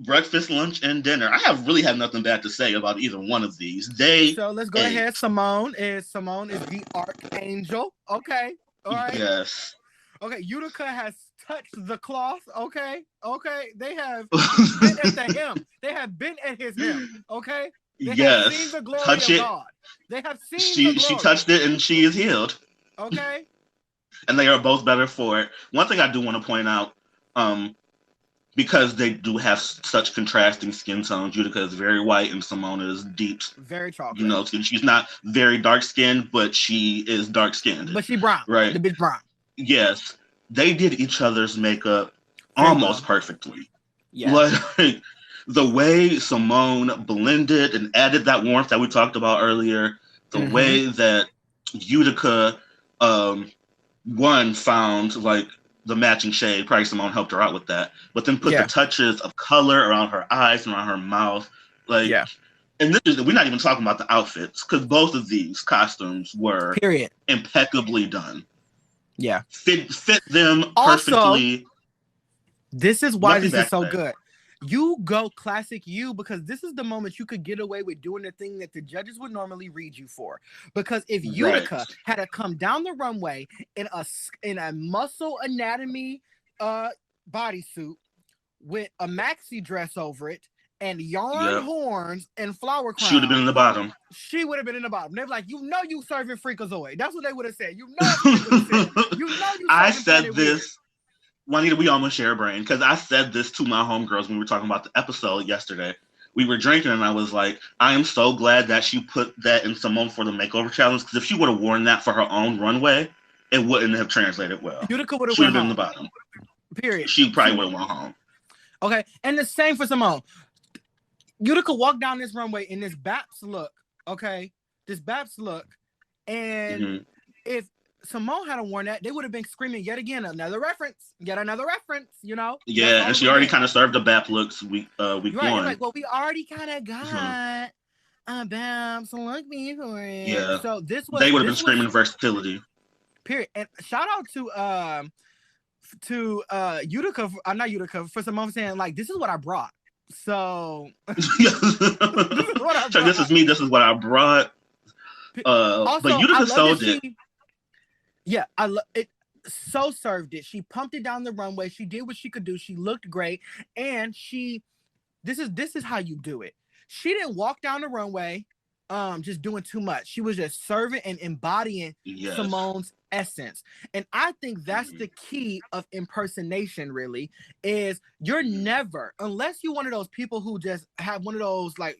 Breakfast, lunch, and dinner. I really have nothing bad to say about either one of these. So let's go ahead. Simone is the archangel. Okay. All right. Yes. Okay, Utica has touched the cloth. Okay. They have been at the hem. They have been at his hem. Okay. They have seen the glory of God. They have seen the glory. She touched it and she is healed. Okay. And they are both better for it. One thing I do want to point out, because they do have such contrasting skin tones. Utica is very white and Simone is deep. Very chocolate. She's not very dark skinned, but she is dark skinned. But she brown. Right. The bitch brown. Yes, they did each other's makeup almost perfectly. Yeah. Like the way Simone blended and added that warmth that we talked about earlier, the way that Utica found like the matching shade. Probably Simone helped her out with that, but then put the touches of color around her eyes and around her mouth. And we're not even talking about the outfits, because both of these costumes were impeccably done. Yeah. Fit them perfectly. Also, this is why this is so good. You go classic you, because this is the moment you could get away with doing the thing that the judges would normally read you for. Because if Utica had to come down the runway in a muscle anatomy bodysuit with a maxi dress over it and yarn horns and flower crowns, she would have been in the bottom. She would have been in the bottom. They're like, you serving Freakazoid. That's what they would have said. You I said this. Juanita, we almost share a brain, because I said this to my homegirls when we were talking about the episode yesterday. We were drinking and I was like, I am so glad that she put that in Simone for the makeover challenge, because if she would have worn that for her own runway, it wouldn't have translated well. Utica would have been in the bottom. Period. She probably would have went home. Okay, and the same for Simone. Utica walked down this runway in this Baps look, okay? This Baps look. And if Simone hadn't worn that, they would have been screaming yet again, another reference, Yeah, and she already kind of served the Bap looks week one. Like, well, we already kind of got a Baps look before it. Yeah. So they would have been screaming versatility. Period. And shout out to Utica, not Utica, for Simone saying, like, this is what I brought. So this is me. This is what I brought. Also, but Utica sold it. I love it. So served it. She pumped it down the runway. She did what she could do. She looked great, and this is how you do it. She didn't walk down the runway just doing too much. She was just serving and embodying Simone's essence. And I think that's the key of impersonation, really, is you're never, unless you're one of those people who just have one of those, like,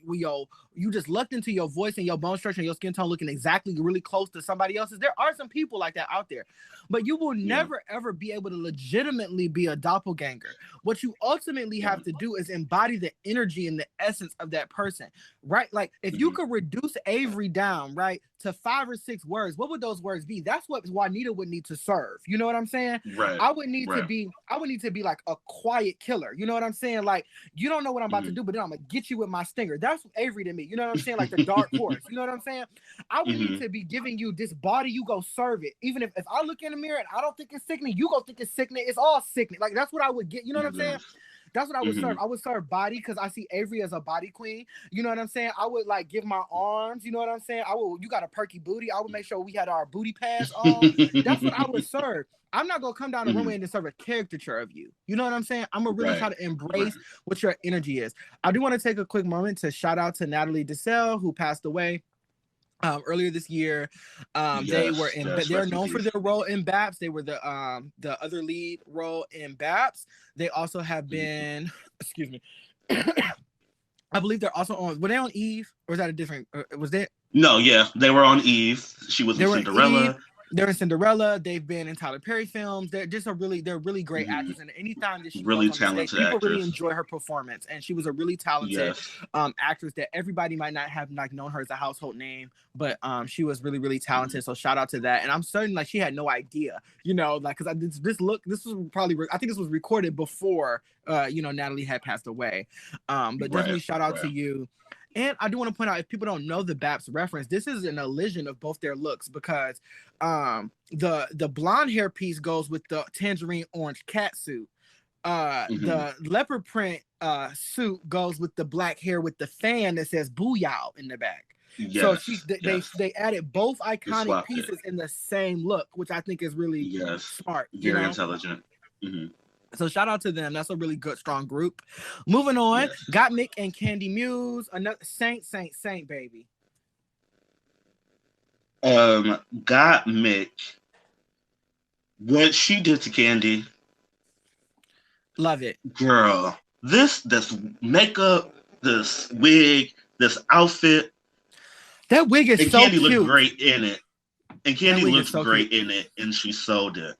you just lucked into your voice and your bone structure and your skin tone looking exactly really close to somebody else's. There are some people like that out there, but you will never ever be able to legitimately be a doppelganger. What you ultimately have to do is embody the energy and the essence of that person, right? Like, if you could reduce Avery down, right, to 5 or 6 words, what would those words be? That's what Juanita would need to serve. You know what I'm saying? Right. I would need to be like a quiet killer. You know what I'm saying? Like, you don't know what I'm about to do, but then I'm gonna get you with my stinger. That's Avery to me. You know what I'm saying? Like the dark horse. You know what I'm saying? I would need to be giving you this body. You go serve it. Even if I look in the mirror and I don't think it's sickening, you go think it's sickening. It's all sickening. Like, that's what I would get. You know what I'm saying? That's what I would serve. I would serve body because I see Avery as a body queen. You know what I'm saying? I would like give my arms. You know what I'm saying? You got a perky booty. I would make sure we had our booty pads on. That's what I would serve. I'm not gonna come down the runway and just serve a caricature of you. You know what I'm saying? I'm gonna really try to embrace what your energy is. I do want to take a quick moment to shout out to Natalie DeSalle, who passed away earlier this year. They're known for their role in BAPS. They were the other lead role in BAPS. They also have been, excuse me, I believe they're also on. Were they on Eve, or was that a different? Was that? No, yeah, they were on Eve. She was in Cinderella. They're in Cinderella. They've been in Tyler Perry films. They're really great actors. And anytime that she really goes on talented stage, people actress. really enjoy her performance. And she was a really talented actress that everybody might not have like known her as a household name, but she was really, really talented. So shout out to that. And I'm certain like she had no idea, you know, like, because this was probably, I think this was recorded before Natalie had passed away. But definitely shout out to you. And I do want to point out, if people don't know the BAPS reference, this is an illusion of both their looks, because the blonde hair piece goes with the tangerine orange cat suit. The leopard print suit goes with the black hair with the fan that says "Booyah" in the back. So they added both iconic pieces in the same look, which I think is really smart. Very intelligent. So shout out to them. That's a really good, strong group. Moving on, got Mick and Candy Muse. Another saint, baby. Got Mick. What she did to Candy. Love it. Girl, this makeup, this wig, this outfit. That wig is so Candy cute. Looked great in it. And Candy looked great in it, and she sold it.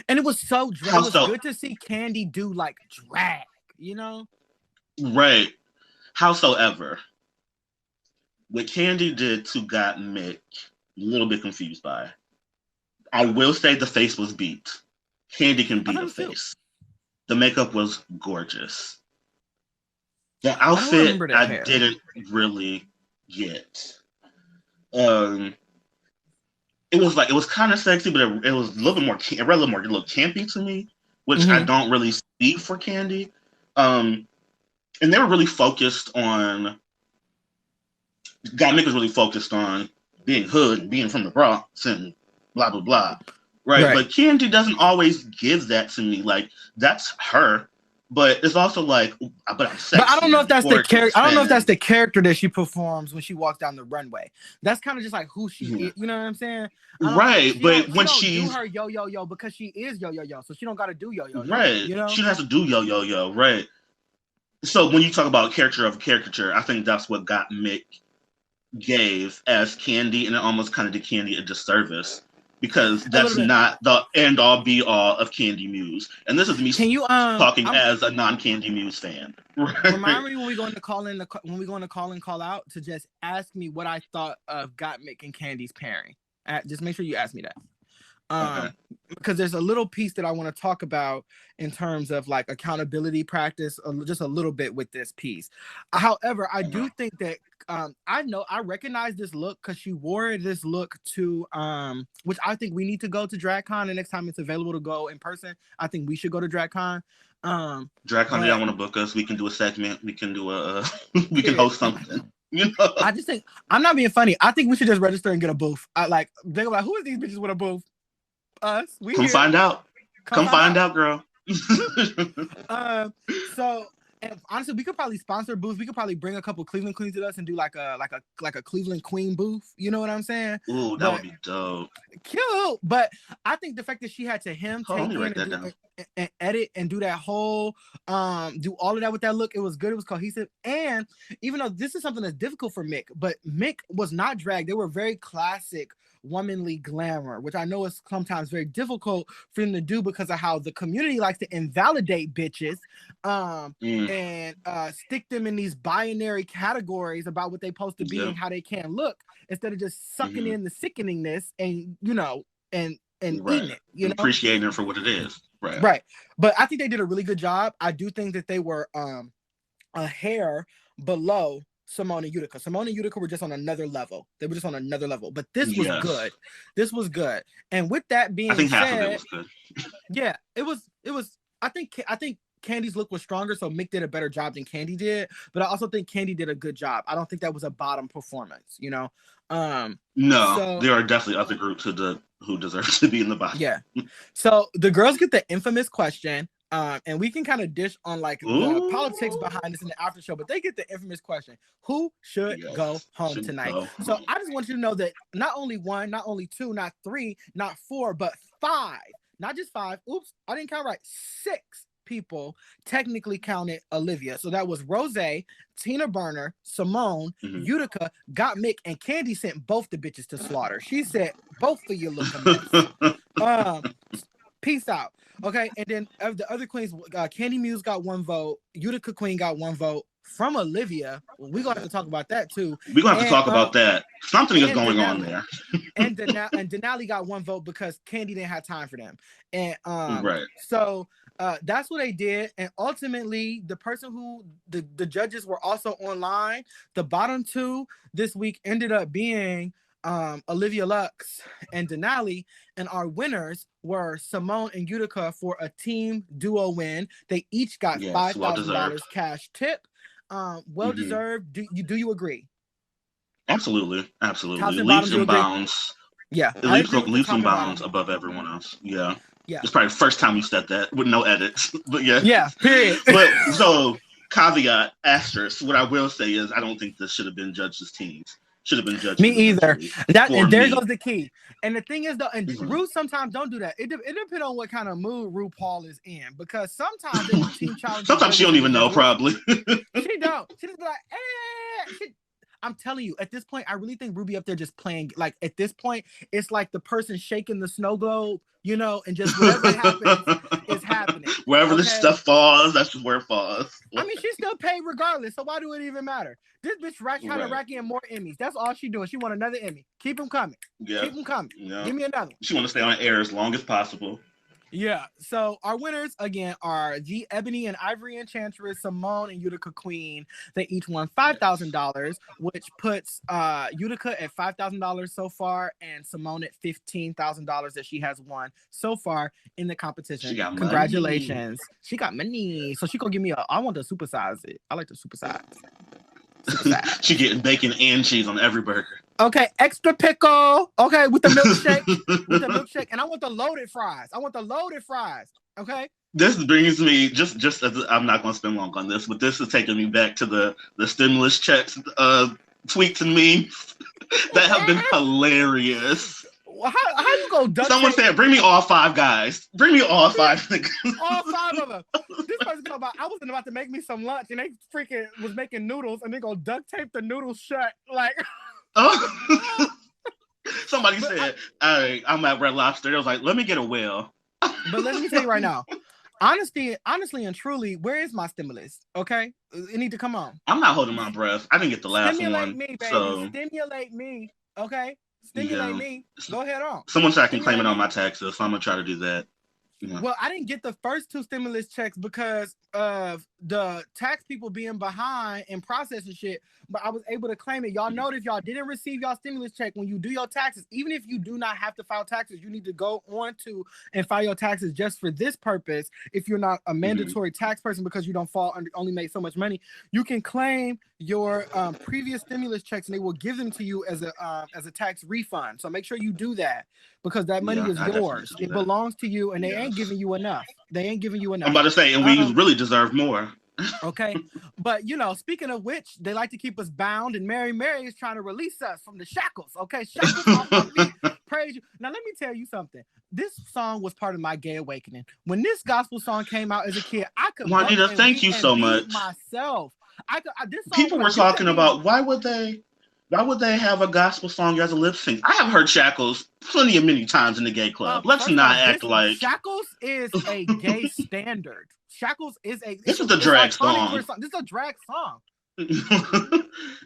And it was so drag. It was good to see Candy do like drag, you know? Right. Howsoever, what Candy did to Got Mick, a little bit confused by. I will say the face was beat. Candy can beat a face. The makeup was gorgeous. The outfit I didn't really get. It was kind of sexy, but it was a little bit more, a little campy to me, which I don't really see for Candy. And they were really focused on. Mick was really focused on being hood and being from the Bronx and blah blah blah, right? But Candy doesn't always give that to me. Like, that's her. But it's also like, but I'm sexy. But I don't know if that's the character. I don't know if that's the character that she performs when she walks down the runway. That's kind of just like who she is. You know what I'm saying? Right. But when she's do her yo because she is yo, so she don't got to do yo. Right. You know, she has to do yo. Right. So when you talk about character of caricature, I think that's what Got Mick gave as Candy, and it almost kind of did Candy a disservice. Because that's not the end all be all of Candy Muse, and this is me talking as a non-Candy Muse fan. Remind me when we go into call and call out to just ask me what I thought of Got Mick and Candy's pairing. Just make sure you ask me that, because there's a little piece that I want to talk about in terms of like accountability practice, just a little bit with this piece. However, I do think that. I recognize this look because she wore this look to which I think we need to go to DragCon the next time it's available to go in person. I think we should go to DragCon. DragCon, y'all want to book us? We can do a segment. We can do we can host something. You know? I just think, I'm not being funny. I think we should just register and get a booth. They're like, who are these bitches with a booth? Us. Come find out. Come find out, girl. And honestly, we could probably sponsor booths. We could probably bring a couple Cleveland queens with us and do like a Cleveland queen booth. You know what I'm saying? Ooh, that would be dope. Cute. But I think the fact that she had to take in and edit and do that whole do all of that with that look, it was good. It was cohesive. And even though this is something that's difficult for Mick, but Mick was not dragged. They were very classic womanly glamour, which I know is sometimes very difficult for them to do because of how the community likes to invalidate bitches and stick them in these binary categories about what they're supposed to be and how they can look, instead of just sucking in the sickeningness and and eating it, appreciating it for what it is. Right. But I think they did a really good job. I do think that they were a hair below Simone and Utica. Simone and Utica were just on another level. They were just on another level. But this was good. This was good. And with that being said, half of it was good. Yeah, it was. I think Candy's look was stronger, so Mick did a better job than Candy did. But I also think Candy did a good job. I don't think that was a bottom performance. No, there are definitely other groups who deserve to be in the bottom. Yeah. So the girls get the infamous question. And we can kind of dish on like the politics behind this in the after show, but they get the infamous question: who should go home tonight? So I just want you to know that not only one, not only two, not three, not four, but five, not just five. Oops, I didn't count right. 6 people technically counted Olivia. So that was Rose, Tina Burner, Simone, Utica, Got Mick, and Candy sent both the bitches to slaughter. She said, both of you look a mess. Peace out. Okay, and then of the other queens, Candy Muse got 1 vote, Utica Queen got 1 vote. From Olivia, we're gonna have to talk about that too. We're gonna have to talk about that. Something is going on there. and Denali got 1 vote because Candy didn't have time for them. And so that's what they did. And ultimately, the person who the judges were also online, the bottom 2 this week ended up being Olivia Lux and Denali, and our winners were Simone and Utica for a team duo win. They each got $5,000 cash tip. Well deserved. Do you agree? Absolutely. Leaps and bounds. Yeah, leaps and bounds above everyone else. Yeah. It's probably the first time you said that with no edits, but yeah. Period. But so caveat asterisk. What I will say is I don't think this should have been judges' teams. Should have been judged. Me either. There goes the key. And the thing is, though, and Ru sometimes don't do that. It depends on what kind of mood RuPaul is in, because sometimes they team challenge. Sometimes she don't even know. Probably. She don't. She just be like, I'm telling you, at this point, I really think Ruby up there just playing. Like at this point, it's like the person shaking the snow globe, and just whatever happens is happening. Wherever the stuff falls, that's just where it falls. I mean, she's still paid regardless, so why do it even matter? This bitch trying to rack in more Emmys. That's all she doing. She want another Emmy. Keep them coming. Yeah. Keep them coming. Yeah. Give me another one. She want to stay on air as long as possible. Yeah. So our winners again are the Ebony and Ivory Enchantress, Simone and Utica Queen. They each won $5,000, which puts Utica at $5,000 so far, and Simone at $15,000 that she has won so far in the competition. She got Congratulations. Money. She got money. So she gonna give me I want to supersize it. I like to supersize. She getting bacon and cheese on every burger. Okay, extra pickle. Okay, with the milkshake. And I want the loaded fries. Okay. This brings me just as I'm not going to spend long on this, but this is taking me back to the stimulus checks, tweets and memes that have been hilarious. How you go? Someone said, "Bring me all 5 guys. Bring me all 5 niggas." All 5 of them. This person talking about, I was about to make me some lunch, and they freaking was making noodles, and they go duct tape the noodles shut, like. Oh. Somebody said, I'm at Red Lobster. They was like, "Let me get a whale." But let me tell you right now, honestly and truly, where is my stimulus? Okay, it need to come on. I'm not holding my breath. I didn't get the last Stimulate one. Me, baby. So stimulate me. Okay. Stimulate me. Go ahead on. Someone said I can claim it on my taxes, so I'm gonna try to do that. Yeah. Well, I didn't get the first 2 stimulus checks because of the tax people being behind and processing shit, but I was able to claim it. Y'all know that if y'all didn't receive y'all stimulus check, when you do your taxes, even if you do not have to file taxes, you need to go on to and file your taxes just for this purpose. If you're not a mandatory tax person because you don't fall under, only make so much money, you can claim your previous stimulus checks and they will give them to you as a tax refund. So make sure you do that because that money is yours. It belongs to you and they ain't giving you enough. I'm about to say, and we really deserve more. Okay, but speaking of which, they like to keep us bound, and Mary is trying to release us from the shackles. Okay, shackles off my feet. Praise you. Now let me tell you something. This song was part of my gay awakening. When this gospel song came out as a kid, I could Juanita, thank you so much. myself. This song, People were talking about why would they have a gospel song as a lip sync? I have heard Shackles many times in the gay club. Let's not act like Shackles is a gay standard. Shackles is this is a drag song. This is a drag song.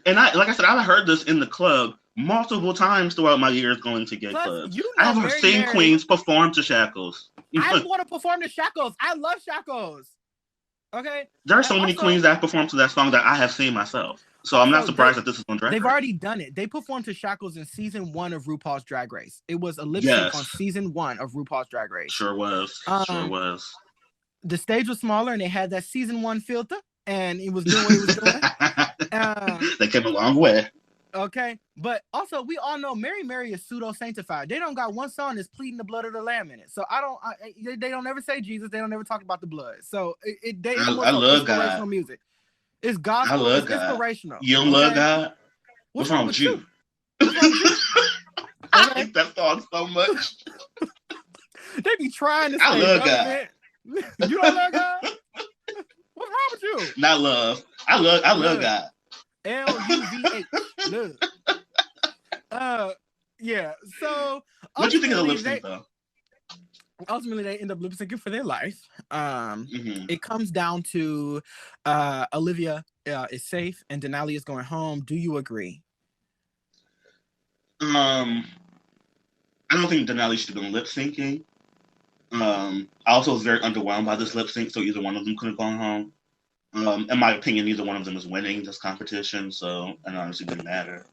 And like I said, I've heard this in the club multiple times throughout my years going to gay clubs. I have seen queens perform to Shackles. I want to perform to Shackles. I love Shackles. Okay. There are so many queens that perform to that song that I have seen myself. So I'm not surprised that this is on Drag Race. They've already done it. They performed to Shackles in season 1 of RuPaul's Drag Race. It was a lip sync on season 1 of RuPaul's Drag Race. Sure was. The stage was smaller, and they had that season 1 filter, and it was doing what it was doing. They came a long way. Okay, but also we all know Mary is pseudo sanctified. They don't got one song that's pleading the blood of the lamb in it. So they don't ever say Jesus. They don't ever talk about the blood. So I love God. Music. It's gospel. I love it's God. Inspirational. You don't love God? What's wrong with you? I like that song so much. They be trying to say, I love God. Man. You don't love God? What's wrong with you? Not love. I love God. LUVH. Yeah. So what do you think of the lip sync though? Ultimately, they end up lip syncing for their life. It comes down to Olivia is safe and Denali is going home. Do you agree? I don't think Denali should have been lip syncing. I also was very underwhelmed by this lip sync, so either one of them could have gone home. In my opinion, neither one of them is winning this competition, so it honestly didn't matter.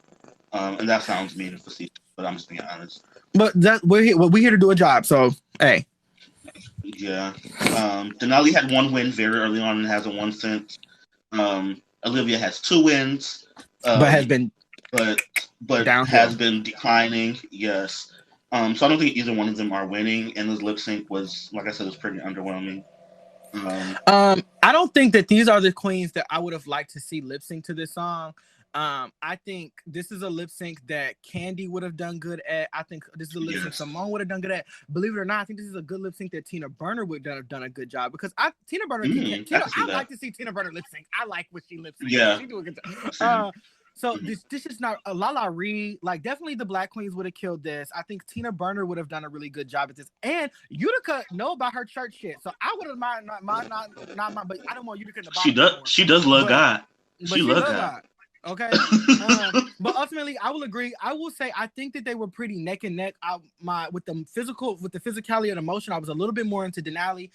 And that sounds mean and facetious, but I'm just being honest. But we're here to do a job, so hey. Yeah. Denali had one win very early on and hasn't won since. Olivia has 2 wins, but has been has been declining. Yes. So I don't think either one of them are winning, and this lip sync was, like I said, was pretty underwhelming. I don't think that these are the queens that I would have liked to see lip sync to this song. I think this is a lip sync that Candy would have done good at. I think this is a lip sync Simone would have done good at. Believe it or not, I think this is a good lip sync that Tina Burner would have done a good job, because Tina Burner, I like to see Tina Burner lip sync. I like what she lip sync. Yeah. She do a good job. So this is not a Lala Ree. Like, definitely the Black queens would have killed this. I think Tina Burner would have done a really good job at this. And Utica know about her church shit, so I would have not, but I don't want Utica in the bottom. She does love God. She loves God. Okay. But ultimately, I will agree. I will say I think that they were pretty neck and neck. With the physicality of the motion, I was a little bit more into Denali,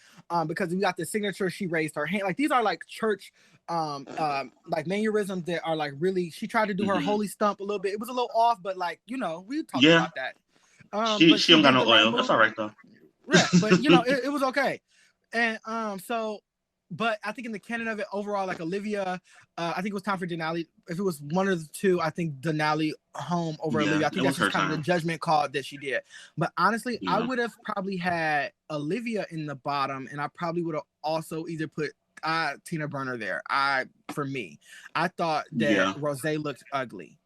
because we got the signature. She raised her hand. Like, these are like church like mannerisms that are like really. She tried to do her holy stump a little bit. It was a little off, but like, we talked about that. She don't got no oil. That's all right though. Yeah, but it was okay. And but I think in the canon of it overall, like Olivia, I think it was time for Denali. If it was one of the two, I think Denali home over Olivia. I think that's just kind of the judgment call that she did. But honestly, I would have probably had Olivia in the bottom, and I probably would have also either put Tina Burner there. For me, I thought that Rosé looked ugly.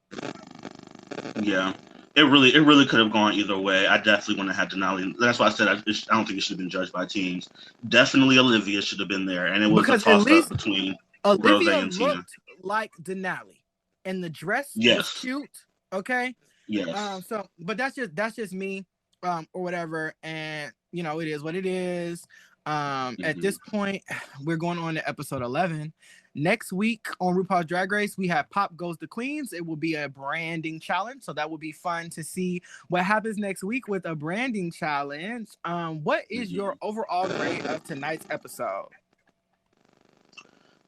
Yeah. It really could have gone either way. I definitely wouldn't have had Denali. That's why I said I don't think it should have been judged by teams. Definitely Olivia should have been there, and it was a toss-up between Rosé and Tina. Looked like Denali, and the dress was cute. Okay. Yes. But that's just me, or whatever. And it is what it is. At this point, we're going on to episode 11. Next week on RuPaul's Drag Race, we have Pop Goes the Queens. It will be a branding challenge, so that will be fun to see what happens next week with a branding challenge. What is your overall grade of tonight's episode?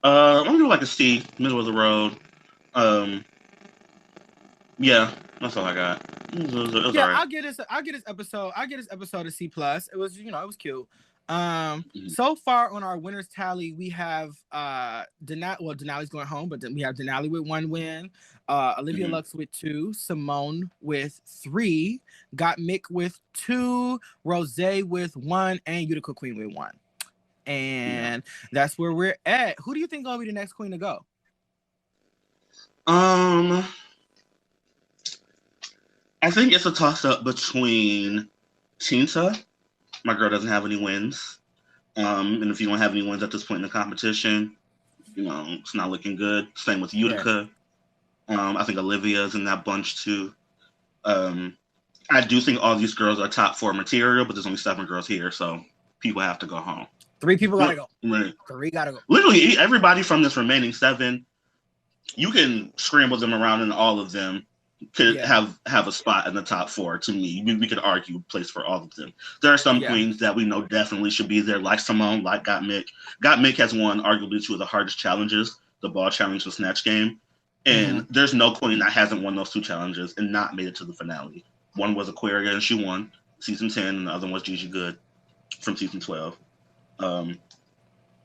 I'm gonna do like a C, middle of the road. Yeah, that's all I got. It was all right. I'll get this episode a C+. It was, it was cute. So far on our winners tally, we have Denali's going home, but then we have Denali with 1 win, Olivia Lux with 2, Simone with 3, got Mick with 2, Rosé with 1, and Utica Queen with 1. And that's where we're at. Who do you think gonna be the next queen to go? I think it's a toss-up between Tinta. My girl doesn't have any wins. And if you don't have any wins at this point in the competition, it's not looking good. Same with Utica. Yeah. I think Olivia's in that bunch too. I do think all these girls are top 4 material, but there's only 7 girls here, so people have to go home. 3 people gotta go. Right. 3 gotta go. Literally, everybody from this remaining 7, you can scramble them around, and all of them could have a spot in the top 4. To me, we could argue place for all of them. There are some queens that we know definitely should be there, like Simone, like Got Mick. Got Mick has won arguably 2 of the hardest challenges, the ball challenge, the snatch game, and there's no queen that hasn't won those 2 challenges and not made it to the finale. One was Aquaria, and she won season 10, and the other one was Gigi Good from season 12.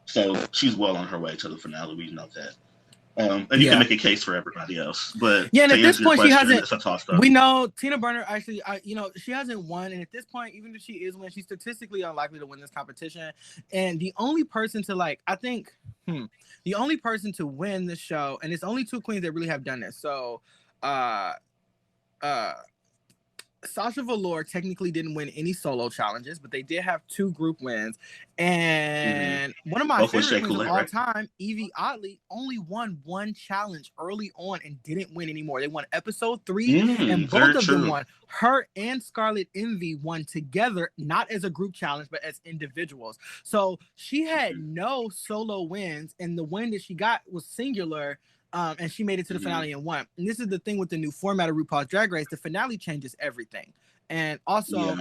So she's well on her way to the finale. We know that. And you can make a case for everybody else. But and at this point, she hasn't. We know Tina Burner actually, she hasn't won. And at this point, even if she is winning, she's statistically unlikely to win this competition. And the only person to the only person to win the show, and it's only 2 queens that really have done this. So, Sasha Velour technically didn't win any solo challenges, but they did have 2 group wins. And one of my favorite queens of all time, Evie Oddly, only won 1 challenge early on and didn't win anymore. They won episode 3, and both of them won. Her and Scarlet Envy won together, not as a group challenge, but as individuals. So she had no solo wins, and the win that she got was singular. And she made it to the finale and won. And this is the thing with the new format of RuPaul's Drag Race. The finale changes everything. And also,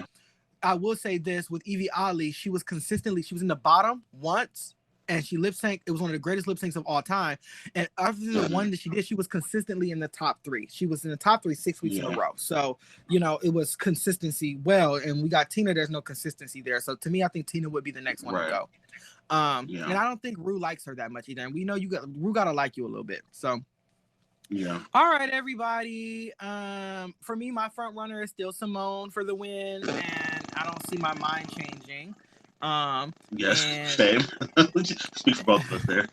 I will say this, with Evie Oddly, she was in the bottom once, and she lip synced. It was one of the greatest lip syncs of all time. And after the one that she did, she was consistently in the top 3. She was in the top 3 6 weeks in a row. So, it was consistency. And we got Tina. There's no consistency there. So to me, I think Tina would be the next one to go. And I don't think Ru likes her that much either. And we know Ru gotta like you a little bit. So all right, everybody. For me, my front runner is still Simone for the win, and I don't see my mind changing. Same. Speak for both of us there.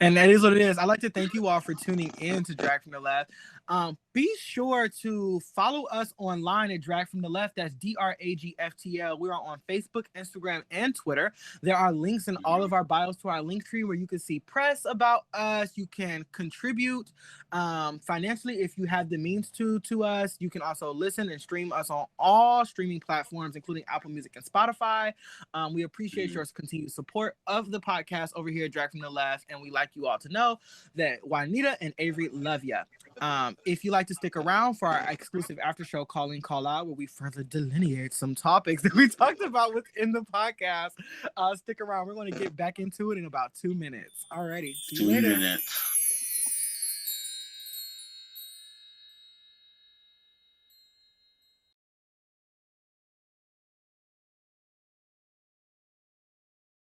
And that is what it is. I'd like to thank you all for tuning in to Drag from the Left. Be sure to follow us online at Drag from the Left. That's DRAGFTL. We're on Facebook, Instagram, and Twitter. There are links in all of our bios to our link tree where you can see press about us. You can contribute financially if you have the means to us. You can also listen and stream us on all streaming platforms, including Apple Music and Spotify. We appreciate your continued support of the podcast over here at Drag from the Left, and we like you all to know that Juanita and Avery love ya. If you like to stick around for our exclusive after show call in, call out, where we further delineate some topics that we talked about within the podcast, stick around. We're going to get back into it in about 2 minutes. Alrighty. See you later. 2 minutes.